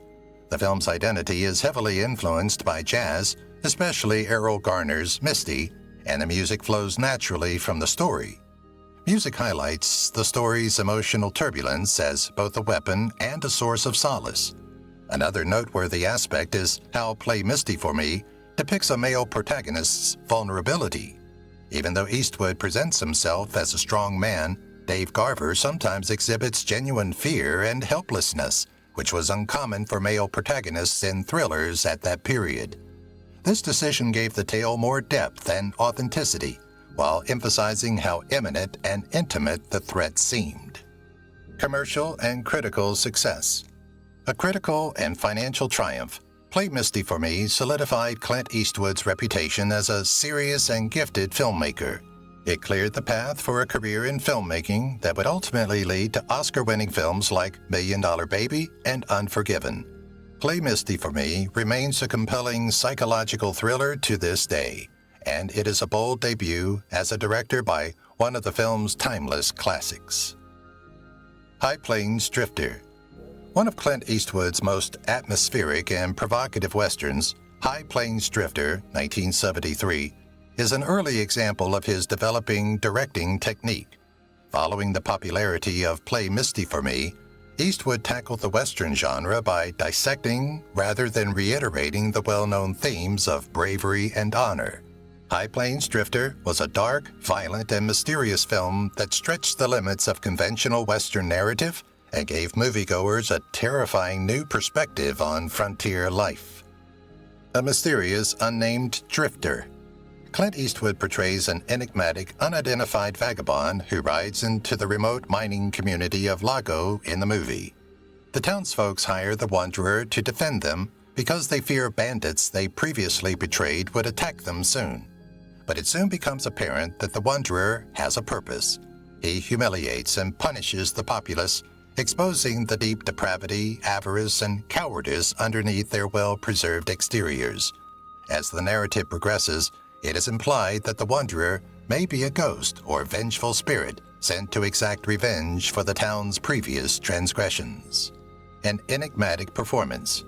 [SPEAKER 1] The film's identity is heavily influenced by jazz, especially Errol Garner's Misty, and the music flows naturally from the story. Music highlights the story's emotional turbulence as both a weapon and a source of solace. Another noteworthy aspect is how Play Misty for Me depicts a male protagonist's vulnerability. Even though Eastwood presents himself as a strong man, Dave Garver sometimes exhibits genuine fear and helplessness, which was uncommon for male protagonists in thrillers at that period. This decision gave the tale more depth and authenticity, while emphasizing how imminent and intimate the threat seemed. Commercial and critical success. A critical and financial triumph, Play Misty for Me solidified Clint Eastwood's reputation as a serious and gifted filmmaker. It cleared the path for a career in filmmaking that would ultimately lead to Oscar-winning films like $1 Million Baby and Unforgiven. Play Misty for Me remains a compelling psychological thriller to this day, and it is a bold debut as a director by one of the film's timeless classics. High Plains Drifter. One of Clint Eastwood's most atmospheric and provocative westerns, High Plains Drifter, 1973, is an early example of his developing directing technique. Following the popularity of Play Misty for Me, Eastwood tackled the Western genre by dissecting rather than reiterating the well-known themes of bravery and honor. High Plains Drifter was a dark, violent, and mysterious film that stretched the limits of conventional Western narrative and gave moviegoers a terrifying new perspective on frontier life. A mysterious, unnamed drifter. Clint Eastwood portrays an enigmatic, unidentified vagabond who rides into the remote mining community of Lago in the movie. The townsfolk hire the Wanderer to defend them because they fear bandits they previously betrayed would attack them soon. But it soon becomes apparent that the Wanderer has a purpose. He humiliates and punishes the populace, exposing the deep depravity, avarice, and cowardice underneath their well-preserved exteriors. As the narrative progresses, it is implied that the Wanderer may be a ghost or vengeful spirit sent to exact revenge for the town's previous transgressions. An enigmatic performance.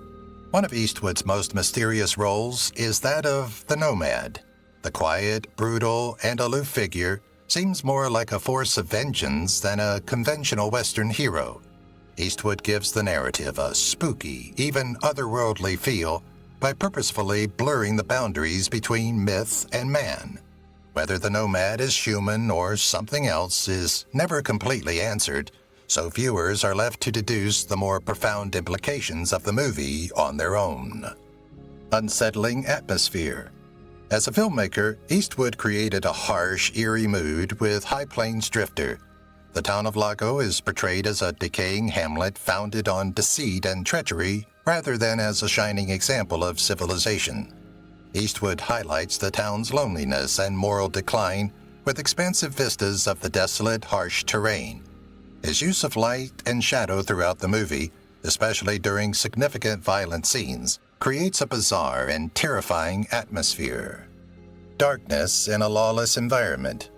[SPEAKER 1] One of Eastwood's most mysterious roles is that of the Nomad. The quiet, brutal, and aloof figure seems more like a force of vengeance than a conventional Western hero. Eastwood gives the narrative a spooky, even otherworldly feel by purposefully blurring the boundaries between myth and man. Whether the Nomad is human or something else is never completely answered, so viewers are left to deduce the more profound implications of the movie on their own. Unsettling atmosphere. As a filmmaker, Eastwood created a harsh, eerie mood with High Plains Drifter. The town of Lago is portrayed as a decaying hamlet founded on deceit and treachery rather than as a shining example of civilization. Eastwood highlights the town's loneliness and moral decline with expansive vistas of the desolate, harsh terrain. His use of light and shadow throughout the movie, especially during significant violent scenes, creates a bizarre and terrifying atmosphere. Darkness in a lawless environment.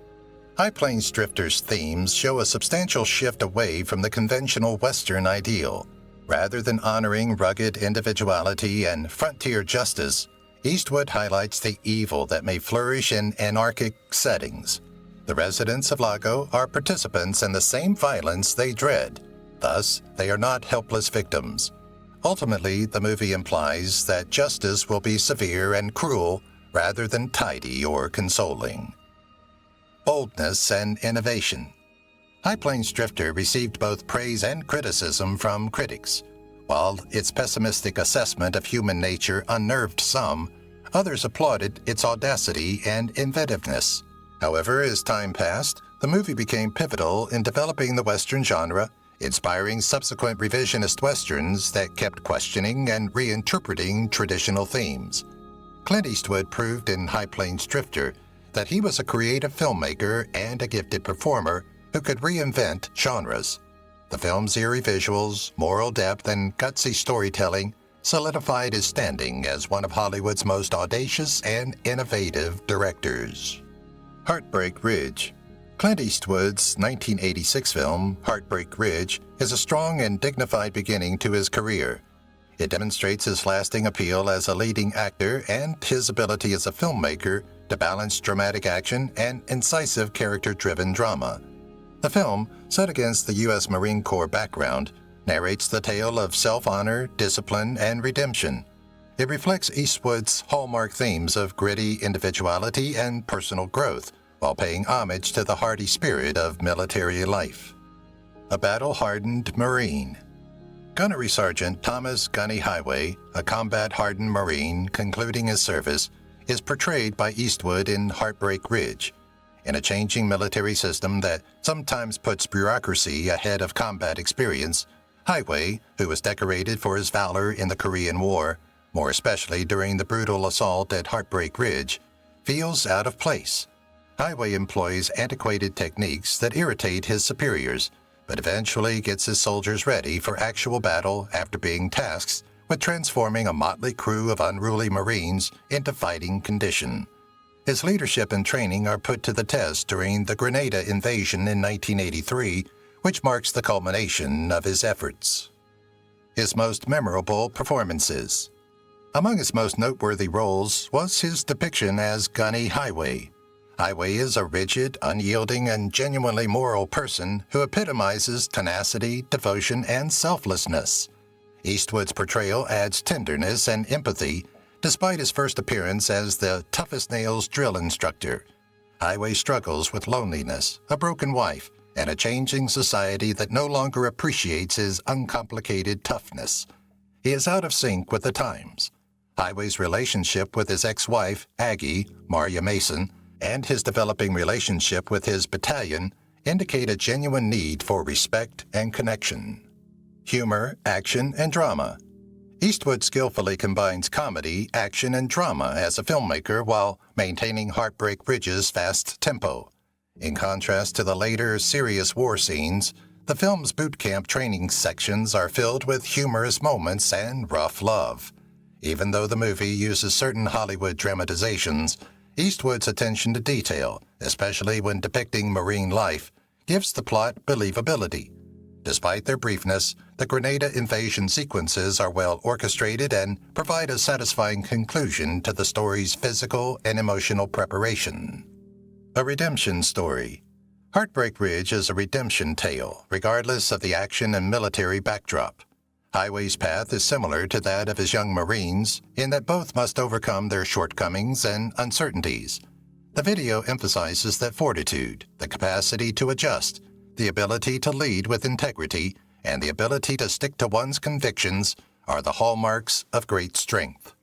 [SPEAKER 1] High Plains Drifter's themes show a substantial shift away from the conventional Western ideal. Rather than honoring rugged individuality and frontier justice, Eastwood highlights the evil that may flourish in anarchic settings. The residents of Lago are participants in the same violence they dread. Thus, they are not helpless victims. Ultimately, the movie implies that justice will be severe and cruel rather than tidy or consoling. Boldness and innovation. High Plains Drifter received both praise and criticism from critics. While its pessimistic assessment of human nature unnerved some, others applauded its audacity and inventiveness. However, as time passed, the movie became pivotal in developing the Western genre, inspiring subsequent revisionist Westerns that kept questioning and reinterpreting traditional themes. Clint Eastwood proved in High Plains Drifter that he was a creative filmmaker and a gifted performer who could reinvent genres. The film's eerie visuals, moral depth, and gutsy storytelling solidified his standing as one of Hollywood's most audacious and innovative directors. Heartbreak Ridge. Clint Eastwood's 1986 film, Heartbreak Ridge, is a strong and dignified beginning to his career. It demonstrates his lasting appeal as a leading actor and his ability as a filmmaker to balance dramatic action and incisive character-driven drama. The film, set against the U.S. Marine Corps background, narrates the tale of self-honor, discipline, and redemption. It reflects Eastwood's hallmark themes of gritty individuality and personal growth, while paying homage to the hardy spirit of military life. A battle-hardened Marine. Gunnery Sergeant Thomas Gunny Highway, a combat-hardened Marine concluding his service, is portrayed by Eastwood in Heartbreak Ridge. In a changing military system that sometimes puts bureaucracy ahead of combat experience, Highway, who was decorated for his valor in the Korean War, more especially during the brutal assault at Heartbreak Ridge, feels out of place. Highway employs antiquated techniques that irritate his superiors, but eventually gets his soldiers ready for actual battle after being tasked with transforming a motley crew of unruly Marines into fighting condition. His leadership and training are put to the test during the Grenada invasion in 1983, which marks the culmination of his efforts. His most memorable performances. Among his most noteworthy roles was his depiction as Gunny Highway. Highway is a rigid, unyielding, and genuinely moral person who epitomizes tenacity, devotion, and selflessness. Eastwood's portrayal adds tenderness and empathy, despite his first appearance as the tough-as-nails drill instructor. Highway struggles with loneliness, a broken wife, and a changing society that no longer appreciates his uncomplicated toughness. He is out of sync with the times. Highway's relationship with his ex-wife, Aggie, Maria Mason, and his developing relationship with his battalion indicate a genuine need for respect and connection. Humor, action, and drama. Eastwood skillfully combines comedy, action, and drama as a filmmaker while maintaining Heartbreak Ridge's fast tempo. In contrast to the later, serious war scenes, the film's boot camp training sections are filled with humorous moments and rough love. Even though the movie uses certain Hollywood dramatizations, Eastwood's attention to detail, especially when depicting Marine life, gives the plot believability. Despite their briefness, the Grenada invasion sequences are well orchestrated and provide a satisfying conclusion to the story's physical and emotional preparation. A redemption story. Heartbreak Ridge is a redemption tale, regardless of the action and military backdrop. Highway's path is similar to that of his young Marines in that both must overcome their shortcomings and uncertainties. The video emphasizes that fortitude, the capacity to adjust, the ability to lead with integrity, and the ability to stick to one's convictions are the hallmarks of great strength.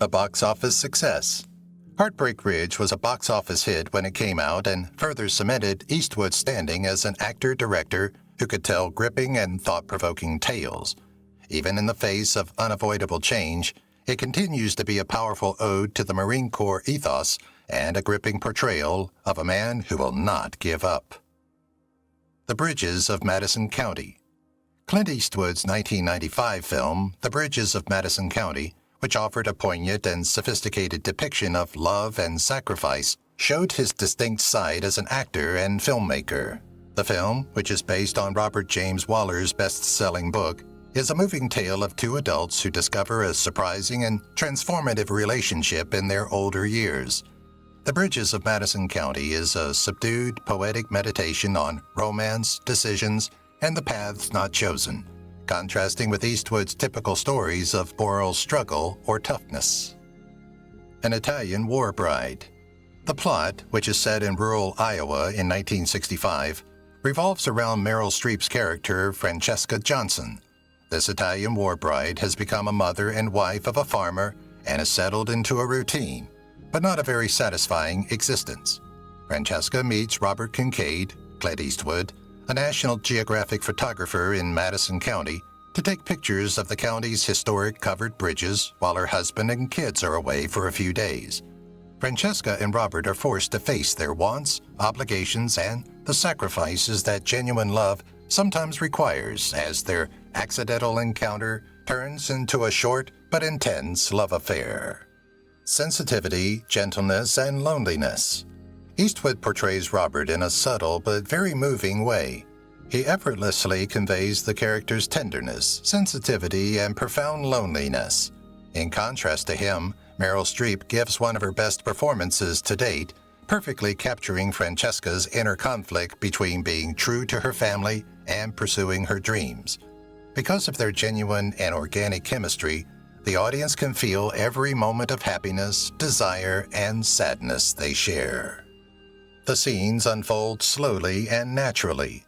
[SPEAKER 1] A box office success. Heartbreak Ridge was a box office hit when it came out and further cemented Eastwood's standing as an actor-director who could tell gripping and thought-provoking tales. Even in the face of unavoidable change, it continues to be a powerful ode to the Marine Corps ethos and a gripping portrayal of a man who will not give up. The Bridges of Madison County. Clint Eastwood's 1995 film, The Bridges of Madison County, which offered a poignant and sophisticated depiction of love and sacrifice, showed his distinct side as an actor and filmmaker. The film, which is based on Robert James Waller's best-selling book, is a moving tale of two adults who discover a surprising and transformative relationship in their older years. The Bridges of Madison County is a subdued, poetic meditation on romance, decisions, and the paths not chosen, contrasting with Eastwood's typical stories of moral struggle or toughness. An Italian War Bride. The plot, which is set in rural Iowa in 1965, revolves around Meryl Streep's character, Francesca Johnson. This Italian war bride has become a mother and wife of a farmer and has settled into a routine, but not a very satisfying existence. Francesca meets Robert Kincaid, Clint Eastwood, a National Geographic photographer in Madison County, to take pictures of the county's historic covered bridges while her husband and kids are away for a few days. Francesca and Robert are forced to face their wants, obligations, and the sacrifices that genuine love sometimes requires as their accidental encounter turns into a short but intense love affair. Sensitivity, gentleness, and loneliness. Eastwood portrays Robert in a subtle but very moving way. He effortlessly conveys the character's tenderness, sensitivity, and profound loneliness. In contrast to him, Meryl Streep gives one of her best performances to date, perfectly capturing Francesca's inner conflict between being true to her family and pursuing her dreams. Because of their genuine and organic chemistry, the audience can feel every moment of happiness, desire, and sadness they share. The scenes unfold slowly and naturally.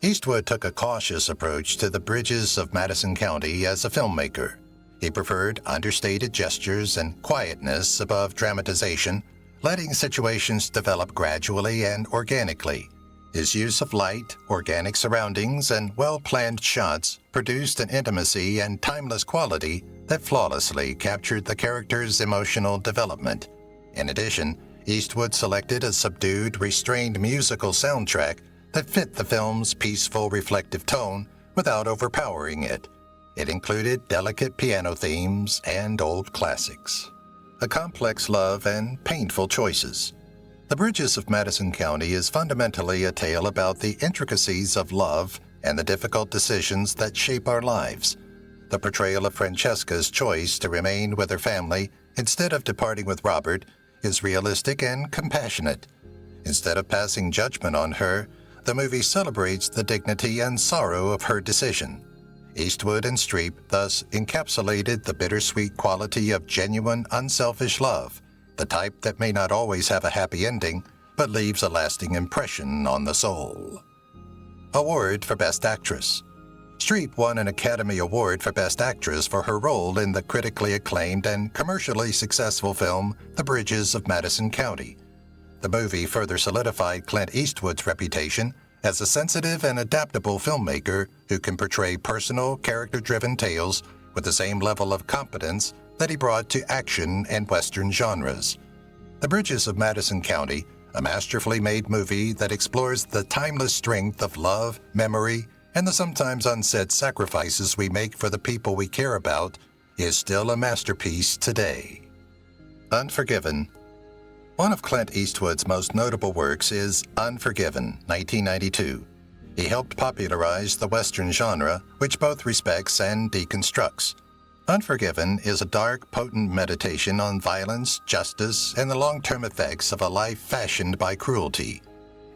[SPEAKER 1] Eastwood took a cautious approach to the Bridges of Madison County as a filmmaker. He preferred understated gestures and quietness above dramatization, letting situations develop gradually and organically. His use of light, organic surroundings, and well-planned shots produced an intimacy and timeless quality that flawlessly captured the character's emotional development. In addition, Eastwood selected a subdued, restrained musical soundtrack that fit the film's peaceful, reflective tone without overpowering it. It included delicate piano themes and old classics, a complex love and painful choices. The Bridges of Madison County is fundamentally a tale about the intricacies of love and the difficult decisions that shape our lives. The portrayal of Francesca's choice to remain with her family instead of departing with Robert is realistic and compassionate. Instead of passing judgment on her, the movie celebrates the dignity and sorrow of her decision. Eastwood and Streep thus encapsulated the bittersweet quality of genuine, unselfish love, the type that may not always have a happy ending, but leaves a lasting impression on the soul. Award for Best Actress. Streep won an Academy Award for Best Actress for her role in the critically acclaimed and commercially successful film The Bridges of Madison County. The movie further solidified Clint Eastwood's reputation as a sensitive and adaptable filmmaker who can portray personal, character-driven tales with the same level of competence that he brought to action and Western genres. The Bridges of Madison County, a masterfully made movie that explores the timeless strength of love, memory, and the sometimes unsaid sacrifices we make for the people we care about, is still a masterpiece today. Unforgiven. One of Clint Eastwood's most notable works is Unforgiven, 1992. He helped popularize the Western genre, which both respects and deconstructs. Unforgiven is a dark, potent meditation on violence, justice, and the long-term effects of a life fashioned by cruelty.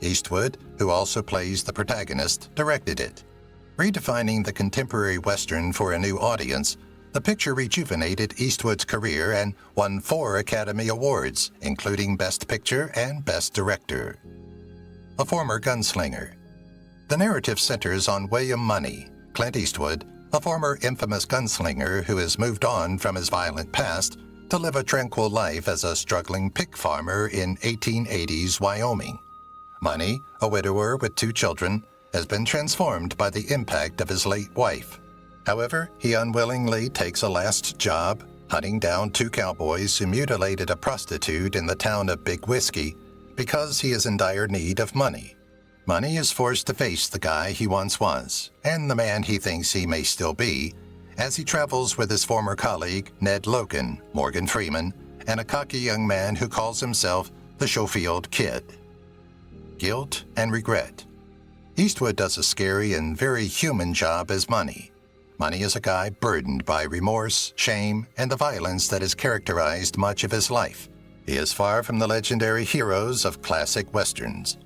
[SPEAKER 1] Eastwood, who also plays the protagonist, directed it. Redefining the contemporary Western for a new audience, the picture rejuvenated Eastwood's career and won 4 Academy Awards, including Best Picture and Best Director. A Former Gunslinger. The narrative centers on William Money, Clint Eastwood, a former infamous gunslinger who has moved on from his violent past to live a tranquil life as a struggling pig farmer in 1880s Wyoming. Money, a widower with 2 children, has been transformed by the impact of his late wife. However, he unwillingly takes a last job, hunting down 2 cowboys who mutilated a prostitute in the town of Big Whiskey because he is in dire need of money. Money is forced to face the guy he once was, and the man he thinks he may still be, as he travels with his former colleague, Ned Logan, Morgan Freeman, and a cocky young man who calls himself the Schofield Kid. Guilt and regret. Eastwood does a scary and very human job as Money. Money is a guy burdened by remorse, shame, and the violence that has characterized much of his life. He is far from the legendary heroes of classic westerns.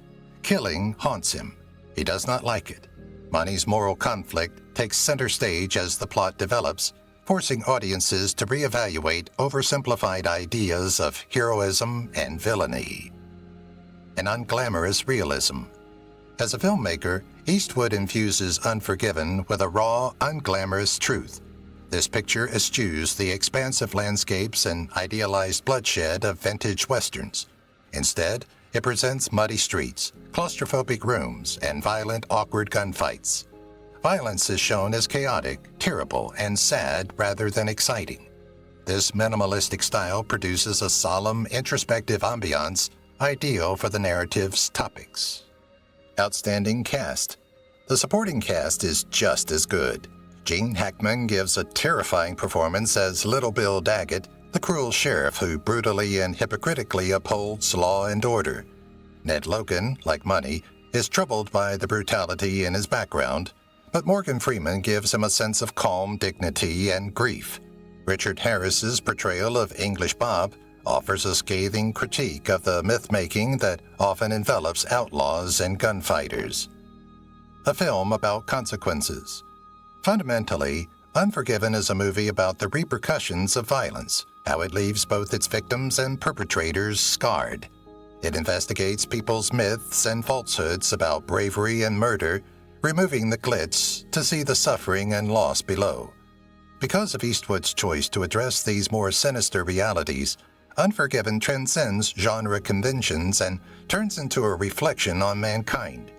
[SPEAKER 1] Killing haunts him. He does not like it. Money's moral conflict takes center stage as the plot develops, forcing audiences to reevaluate oversimplified ideas of heroism and villainy. An unglamorous realism. As a filmmaker, Eastwood infuses Unforgiven with a raw, unglamorous truth. This picture eschews the expansive landscapes and idealized bloodshed of vintage westerns. Instead, it presents muddy streets, claustrophobic rooms, and violent, awkward gunfights. Violence is shown as chaotic, terrible, and sad rather than exciting. This minimalistic style produces a solemn, introspective ambiance ideal for the narrative's topics. Outstanding cast. The supporting cast is just as good. Gene Hackman gives a terrifying performance as Little Bill Daggett, the cruel sheriff who brutally and hypocritically upholds law and order. Ned Logan, like Money, is troubled by the brutality in his background, but Morgan Freeman gives him a sense of calm dignity and grief. Richard Harris's portrayal of English Bob offers a scathing critique of the myth-making that often envelops outlaws and gunfighters. A film about consequences. Fundamentally, Unforgiven is a movie about the repercussions of violence, how it leaves both its victims and perpetrators scarred. It investigates people's myths and falsehoods about bravery and murder, removing the glitz to see the suffering and loss below. Because of Eastwood's choice to address these more sinister realities, Unforgiven transcends genre conventions and turns into a reflection on mankind.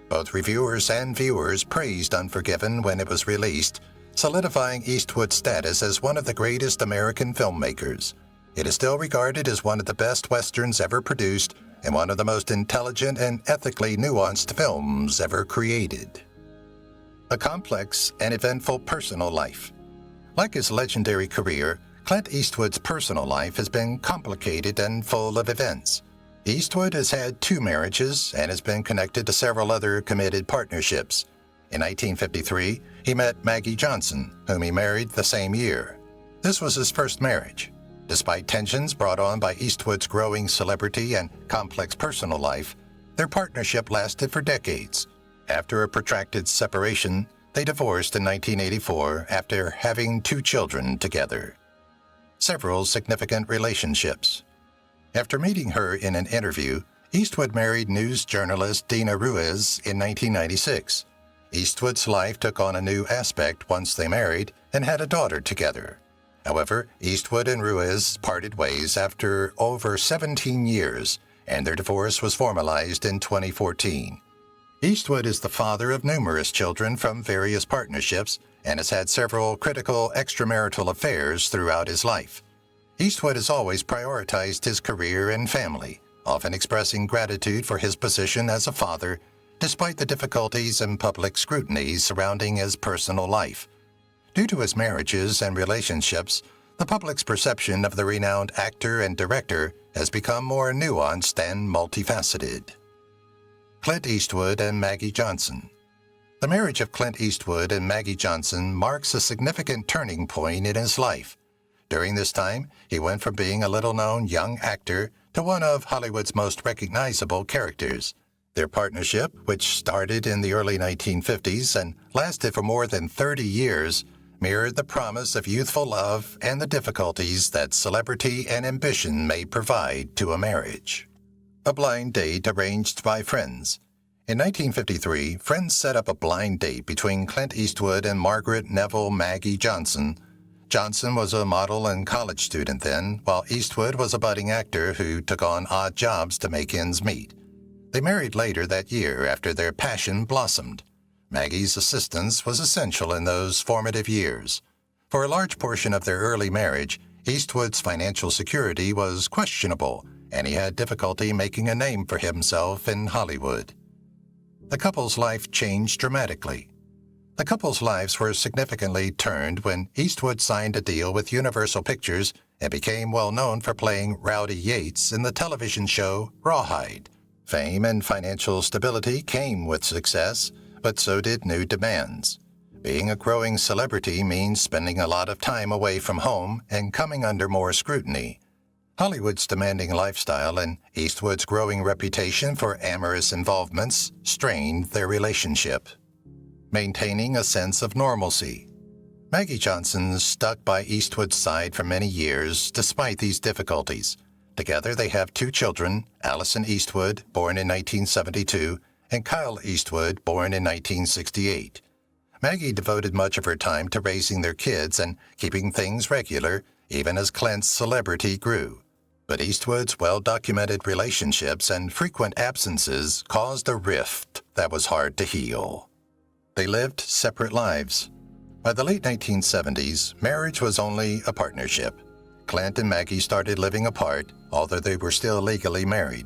[SPEAKER 1] Both reviewers and viewers praised Unforgiven when it was released, solidifying Eastwood's status as one of the greatest American filmmakers. It is still regarded as one of the best westerns ever produced and one of the most intelligent and ethically nuanced films ever created. A complex and eventful personal life. Like his legendary career, Clint Eastwood's personal life has been complicated and full of events. Eastwood has had 2 marriages and has been connected to several other committed partnerships. In 1953, he met Maggie Johnson, whom he married the same year. This was his first marriage. Despite tensions brought on by Eastwood's growing celebrity and complex personal life, their partnership lasted for decades. After a protracted separation, they divorced in 1984 after having 2 children together. Several significant relationships. After meeting her in an interview, Eastwood married news journalist Dina Ruiz in 1996. Eastwood's life took on a new aspect once they married and had a daughter together. However, Eastwood and Ruiz parted ways after over 17 years, and their divorce was formalized in 2014. Eastwood is the father of numerous children from various partnerships and has had several critical extramarital affairs throughout his life. Eastwood has always prioritized his career and family, often expressing gratitude for his position as a father, despite the difficulties and public scrutiny surrounding his personal life. Due to his marriages and relationships, the public's perception of the renowned actor and director has become more nuanced and multifaceted. Clint Eastwood and Maggie Johnson. The marriage of Clint Eastwood and Maggie Johnson marks a significant turning point in his life. During this time, he went from being a little-known young actor to one of Hollywood's most recognizable characters. Their partnership, which started in the early 1950s and lasted for more than 30 years, mirrored the promise of youthful love and the difficulties that celebrity and ambition may provide to a marriage. A blind date arranged by friends. In 1953, friends set up a blind date between Clint Eastwood and Margaret Neville Maggie Johnson. Johnson was a model and college student then, while Eastwood was a budding actor who took on odd jobs to make ends meet. They married later that year after their passion blossomed. Maggie's assistance was essential in those formative years. For a large portion of their early marriage, Eastwood's financial security was questionable, and he had difficulty making a name for himself in Hollywood. The couple's life changed dramatically. The couple's lives were significantly turned when Eastwood signed a deal with Universal Pictures and became well known for playing Rowdy Yates in the television show Rawhide. Fame and financial stability came with success, but so did new demands. Being a growing celebrity means spending a lot of time away from home and coming under more scrutiny. Hollywood's demanding lifestyle and Eastwood's growing reputation for amorous involvements strained their relationship. Maintaining a sense of normalcy. Maggie Johnson stuck by Eastwood's side for many years despite these difficulties. Together they have 2 children, Allison Eastwood, born in 1972, and Kyle Eastwood, born in 1968. Maggie devoted much of her time to raising their kids and keeping things regular, even as Clint's celebrity grew. But Eastwood's well-documented relationships and frequent absences caused a rift that was hard to heal. They lived separate lives. By the late 1970s, marriage was only a partnership. Clint and Maggie started living apart, although they were still legally married.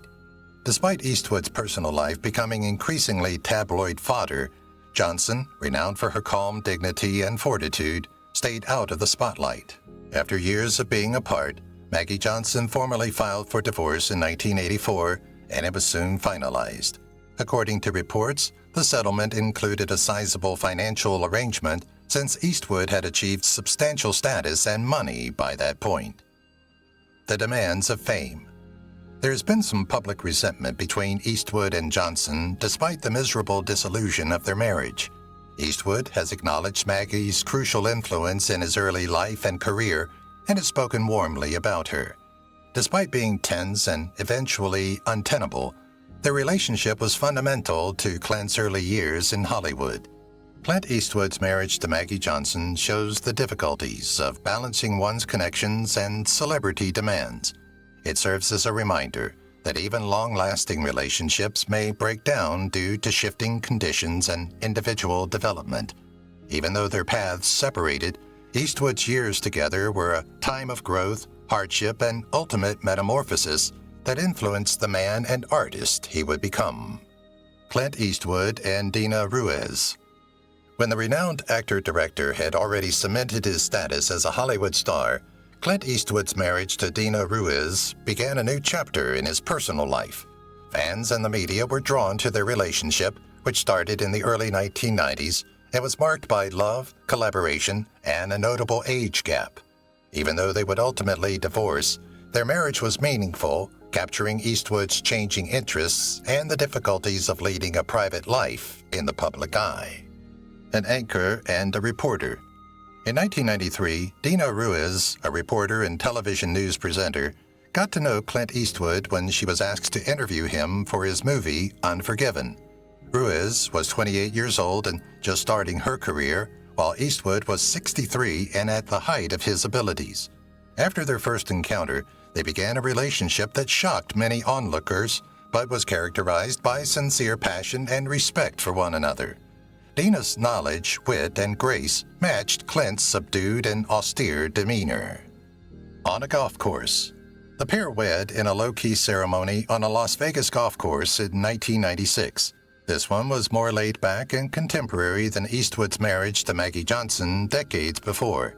[SPEAKER 1] Despite Eastwood's personal life becoming increasingly tabloid fodder, Johnson, renowned for her calm dignity and fortitude, stayed out of the spotlight. After years of being apart, Maggie Johnson formally filed for divorce in 1984, and it was soon finalized. According to reports, the settlement included a sizable financial arrangement since Eastwood had achieved substantial status and money by that point. The demands of fame. There's been some public resentment between Eastwood and Johnson despite the miserable disillusion of their marriage. Eastwood has acknowledged Maggie's crucial influence in his early life and career and has spoken warmly about her. Despite being tense and eventually untenable, their relationship was fundamental to Clint's early years in Hollywood. Clint Eastwood's marriage to Maggie Johnson shows the difficulties of balancing one's connections and celebrity demands. It serves as a reminder that even long-lasting relationships may break down due to shifting conditions and individual development. Even though their paths separated, Eastwood's years together were a time of growth, hardship, and ultimate metamorphosis that influenced the man and artist he would become. Clint Eastwood and Dina Ruiz. When the renowned actor-director had already cemented his status as a Hollywood star, Clint Eastwood's marriage to Dina Ruiz began a new chapter in his personal life. Fans and the media were drawn to their relationship, which started in the early 1990s and was marked by love, collaboration, and a notable age gap. Even though they would ultimately divorce, their marriage was meaningful, capturing Eastwood's changing interests and the difficulties of leading a private life in the public eye. An anchor and a reporter. In 1993, Dina Ruiz, a reporter and television news presenter, got to know Clint Eastwood when she was asked to interview him for his movie Unforgiven. Ruiz was 28 years old and just starting her career, while Eastwood was 63 and at the height of his abilities. After their first encounter, they began a relationship that shocked many onlookers, but was characterized by sincere passion and respect for one another. Dina's knowledge, wit, and grace matched Clint's subdued and austere demeanor. On a golf course. The pair wed in a low-key ceremony on a Las Vegas golf course in 1996. This one was more laid back and contemporary than Eastwood's marriage to Maggie Johnson decades before.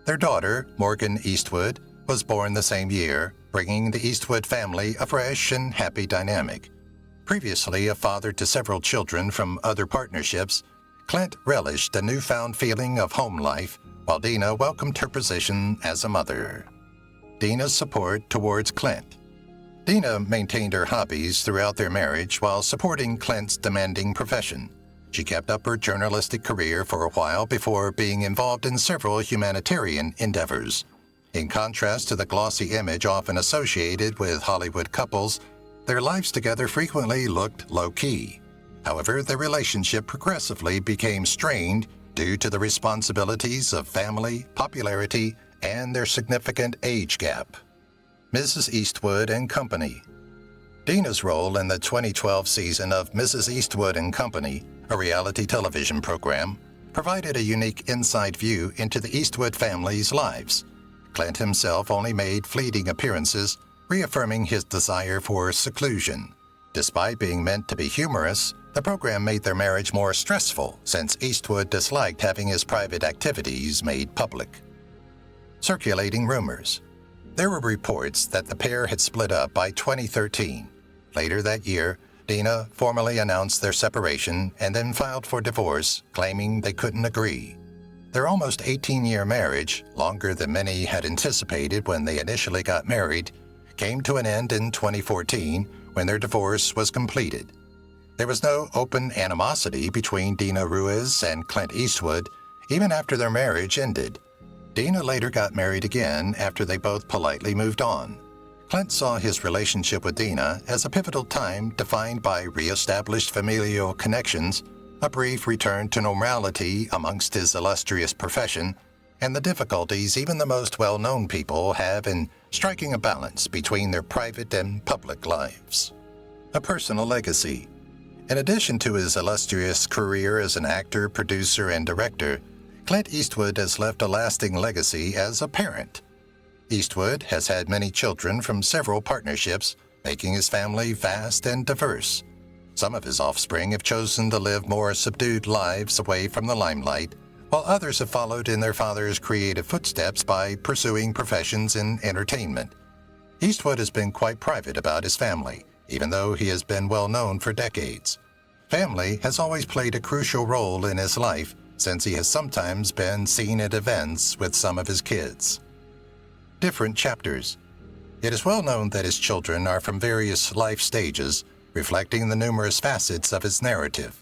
[SPEAKER 1] Their daughter, Morgan Eastwood, was born the same year, bringing the Eastwood family a fresh and happy dynamic. Previously a father to several children from other partnerships, Clint relished a newfound feeling of home life, while Dina welcomed her position as a mother. Dina's support towards Clint. Dina maintained her hobbies throughout their marriage while supporting Clint's demanding profession. She kept up her journalistic career for a while before being involved in several humanitarian endeavors. In contrast to the glossy image often associated with Hollywood couples, their lives together frequently looked low-key. However, their relationship progressively became strained due to the responsibilities of family, popularity, and their significant age gap. Mrs. Eastwood and Company. Dina's role in the 2012 season of Mrs. Eastwood and Company, a reality television program, provided a unique inside view into the Eastwood family's lives. Clint himself only made fleeting appearances, reaffirming his desire for seclusion. Despite being meant to be humorous, the program made their marriage more stressful since Eastwood disliked having his private activities made public. Circulating rumors. There were reports that the pair had split up by 2013. Later that year, Dina formally announced their separation and then filed for divorce, claiming they couldn't agree. Their almost 18-year marriage, longer than many had anticipated when they initially got married, came to an end in 2014 when their divorce was completed. There was no open animosity between Dina Ruiz and Clint Eastwood, even after their marriage ended. Dina later got married again after they both politely moved on. Clint saw his relationship with Dina as a pivotal time defined by re-established familial connections, a brief return to normality amongst his illustrious profession, and the difficulties even the most well-known people have in striking a balance between their private and public lives. A personal legacy. In addition to his illustrious career as an actor, producer, and director, Clint Eastwood has left a lasting legacy as a parent. Eastwood has had many children from several partnerships, making his family vast and diverse. Some of his offspring have chosen to live more subdued lives away from the limelight, while others have followed in their father's creative footsteps by pursuing professions in entertainment. Eastwood has been quite private about his family, even though he has been well known for decades. Family has always played a crucial role in his life, since he has sometimes been seen at events with some of his kids. Different chapters. It is well known that his children are from various life stages, reflecting the numerous facets of his narrative.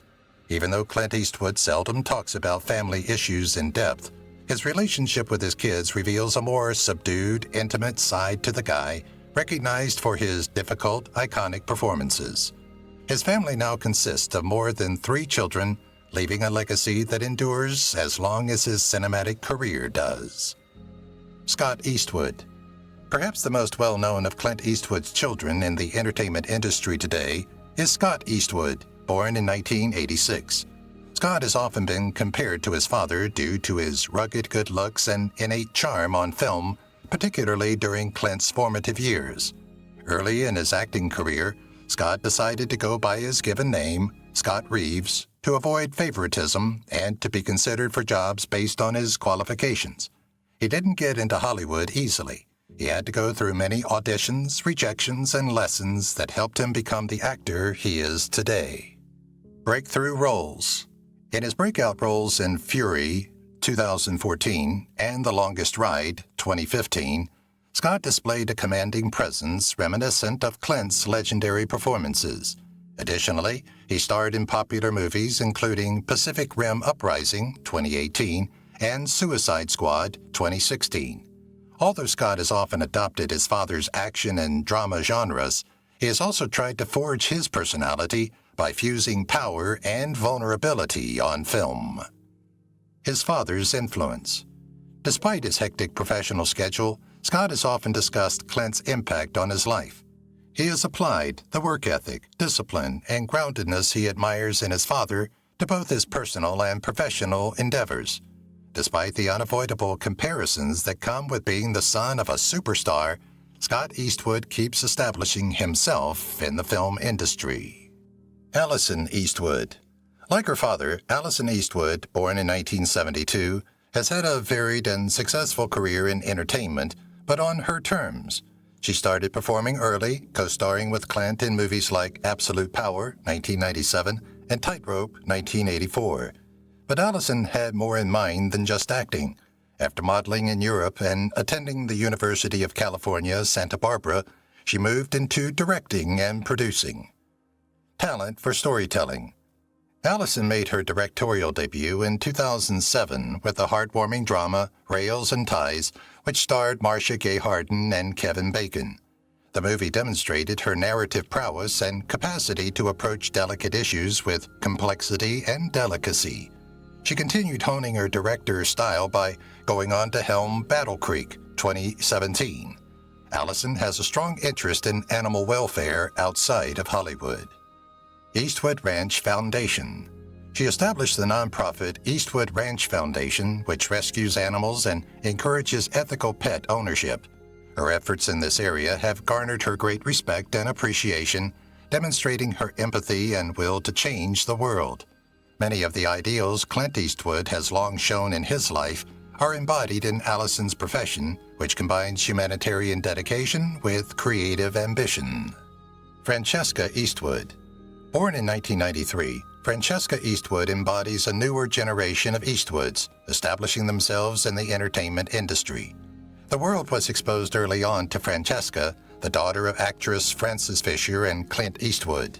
[SPEAKER 1] Even though Clint Eastwood seldom talks about family issues in depth, his relationship with his kids reveals a more subdued, intimate side to the guy, recognized for his difficult, iconic performances. His family now consists of more than 3 children, leaving a legacy that endures as long as his cinematic career does. Scott Eastwood. Perhaps the most well-known of Clint Eastwood's children in the entertainment industry today is Scott Eastwood, born in 1986. Scott has often been compared to his father due to his rugged good looks and innate charm on film, particularly during Clint's formative years. Early in his acting career, Scott decided to go by his given name, Scott Reeves, to avoid favoritism and to be considered for jobs based on his qualifications. He didn't get into Hollywood easily. He had to go through many auditions, rejections, and lessons that helped him become the actor he is today. Breakthrough roles. In his breakout roles in Fury, 2014, and The Longest Ride, 2015, Scott displayed a commanding presence reminiscent of Clint's legendary performances. Additionally, he starred in popular movies including Pacific Rim Uprising, 2018, and Suicide Squad, 2016. Although Scott has often adopted his father's action and drama genres, he has also tried to forge his personality by fusing power and vulnerability on film. His father's influence. Despite his hectic professional schedule, Scott has often discussed Clint's impact on his life. He has applied the work ethic, discipline, and groundedness he admires in his father to both his personal and professional endeavors. Despite the unavoidable comparisons that come with being the son of a superstar, Scott Eastwood keeps establishing himself in the film industry. Allison Eastwood. Like her father, Allison Eastwood, born in 1972, has had a varied and successful career in entertainment, but on her terms. She started performing early, co-starring with Clint in movies like Absolute Power, 1997, and Tightrope, 1984. But Allison had more in mind than just acting. After modeling in Europe and attending the University of California, Santa Barbara, she moved into directing and producing. Talent for storytelling. Allison made her directorial debut in 2007 with the heartwarming drama Rails and Ties, which starred Marcia Gay Harden and Kevin Bacon. The movie demonstrated her narrative prowess and capacity to approach delicate issues with complexity and delicacy. She continued honing her director's style by going on to helm Battle Creek, 2017. Allison has a strong interest in animal welfare outside of Hollywood. Eastwood Ranch Foundation. She established the nonprofit Eastwood Ranch Foundation, which rescues animals and encourages ethical pet ownership. Her efforts in this area have garnered her great respect and appreciation, demonstrating her empathy and will to change the world. Many of the ideals Clint Eastwood has long shown in his life are embodied in Allison's profession, which combines humanitarian dedication with creative ambition. Francesca Eastwood. Born in 1993, Francesca Eastwood embodies a newer generation of Eastwoods, establishing themselves in the entertainment industry. The world was exposed early on to Francesca, the daughter of actress Frances Fisher and Clint Eastwood.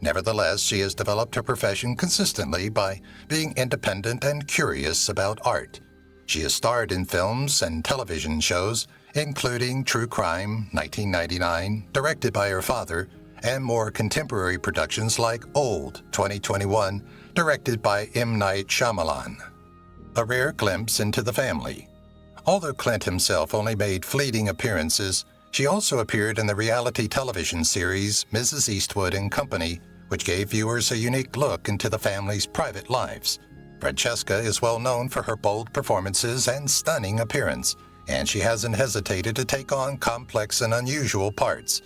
[SPEAKER 1] Nevertheless, she has developed her profession consistently by being independent and curious about art. She has starred in films and television shows, including True Crime, 1999, directed by her father, and more contemporary productions like Old, 2021, directed M. Night Shyamalan. A rare glimpse into the family. Although Clint himself only made fleeting appearances, she also appeared in the reality television series Mrs. Eastwood and Company, which gave viewers a unique look into the family's private lives. Francesca is well known for her bold performances and stunning appearance, and she hasn't hesitated to take on complex and unusual parts.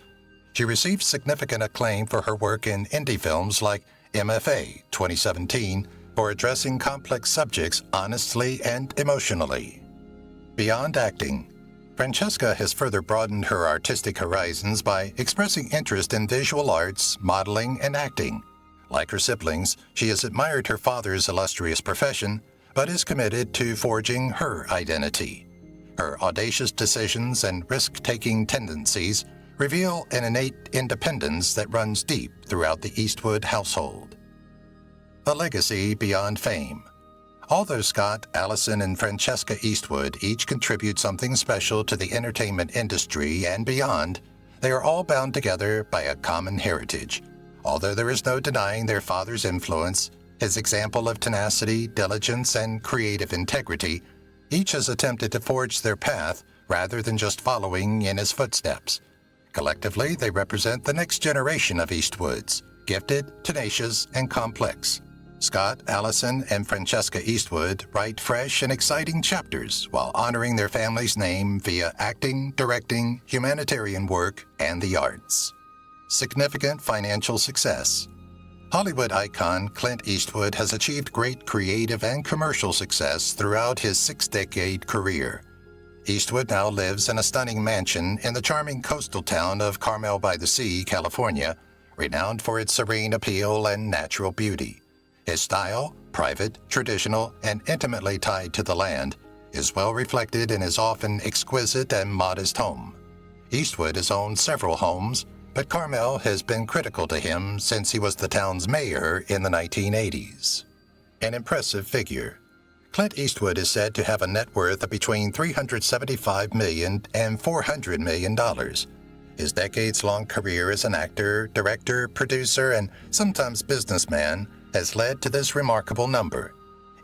[SPEAKER 1] She received significant acclaim for her work in indie films like MFA 2017 for addressing complex subjects honestly and emotionally. Beyond acting, Francesca has further broadened her artistic horizons by expressing interest in visual arts, modeling, and acting. Like her siblings, she has admired her father's illustrious profession, but is committed to forging her identity. Her audacious decisions and risk-taking tendencies reveal an innate independence that runs deep throughout the Eastwood household. A legacy beyond fame. Although Scott, Allison, and Francesca Eastwood each contribute something special to the entertainment industry and beyond, they are all bound together by a common heritage. Although there is no denying their father's influence, his example of tenacity, diligence, and creative integrity, each has attempted to forge their path rather than just following in his footsteps. Collectively, they represent the next generation of Eastwoods, gifted, tenacious, and complex. Scott, Allison, and Francesca Eastwood write fresh and exciting chapters while honoring their family's name via acting, directing, humanitarian work, and the arts. Significant financial success. Hollywood icon Clint Eastwood has achieved great creative and commercial success throughout his 6-decade career. Eastwood now lives in a stunning mansion in the charming coastal town of Carmel by the Sea, California, renowned for its serene appeal and natural beauty. His style, private, traditional, and intimately tied to the land, is well reflected in his often exquisite and modest home. Eastwood has owned several homes, but Carmel has been critical to him since he was the town's mayor in the 1980s. An impressive figure. Clint Eastwood is said to have a net worth of between $375 million and $400 million. His decades-long career as an actor, director, producer, and sometimes businessman has led to this remarkable number.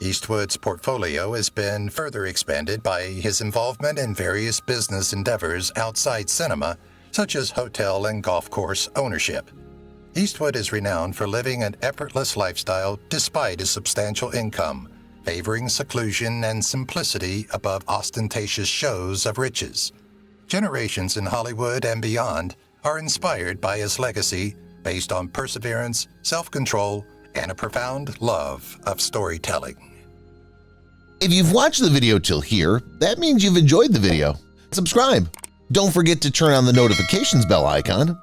[SPEAKER 1] Eastwood's portfolio has been further expanded by his involvement in various business endeavors outside cinema, such as hotel and golf course ownership. Eastwood is renowned for living an effortless lifestyle despite his substantial income, favoring seclusion and simplicity above ostentatious shows of riches. Generations in Hollywood and beyond are inspired by his legacy based on perseverance, self-control, and a profound love of storytelling.
[SPEAKER 2] If you've watched the video till here, that means you've enjoyed the video. Subscribe. Don't forget to turn on the notifications bell icon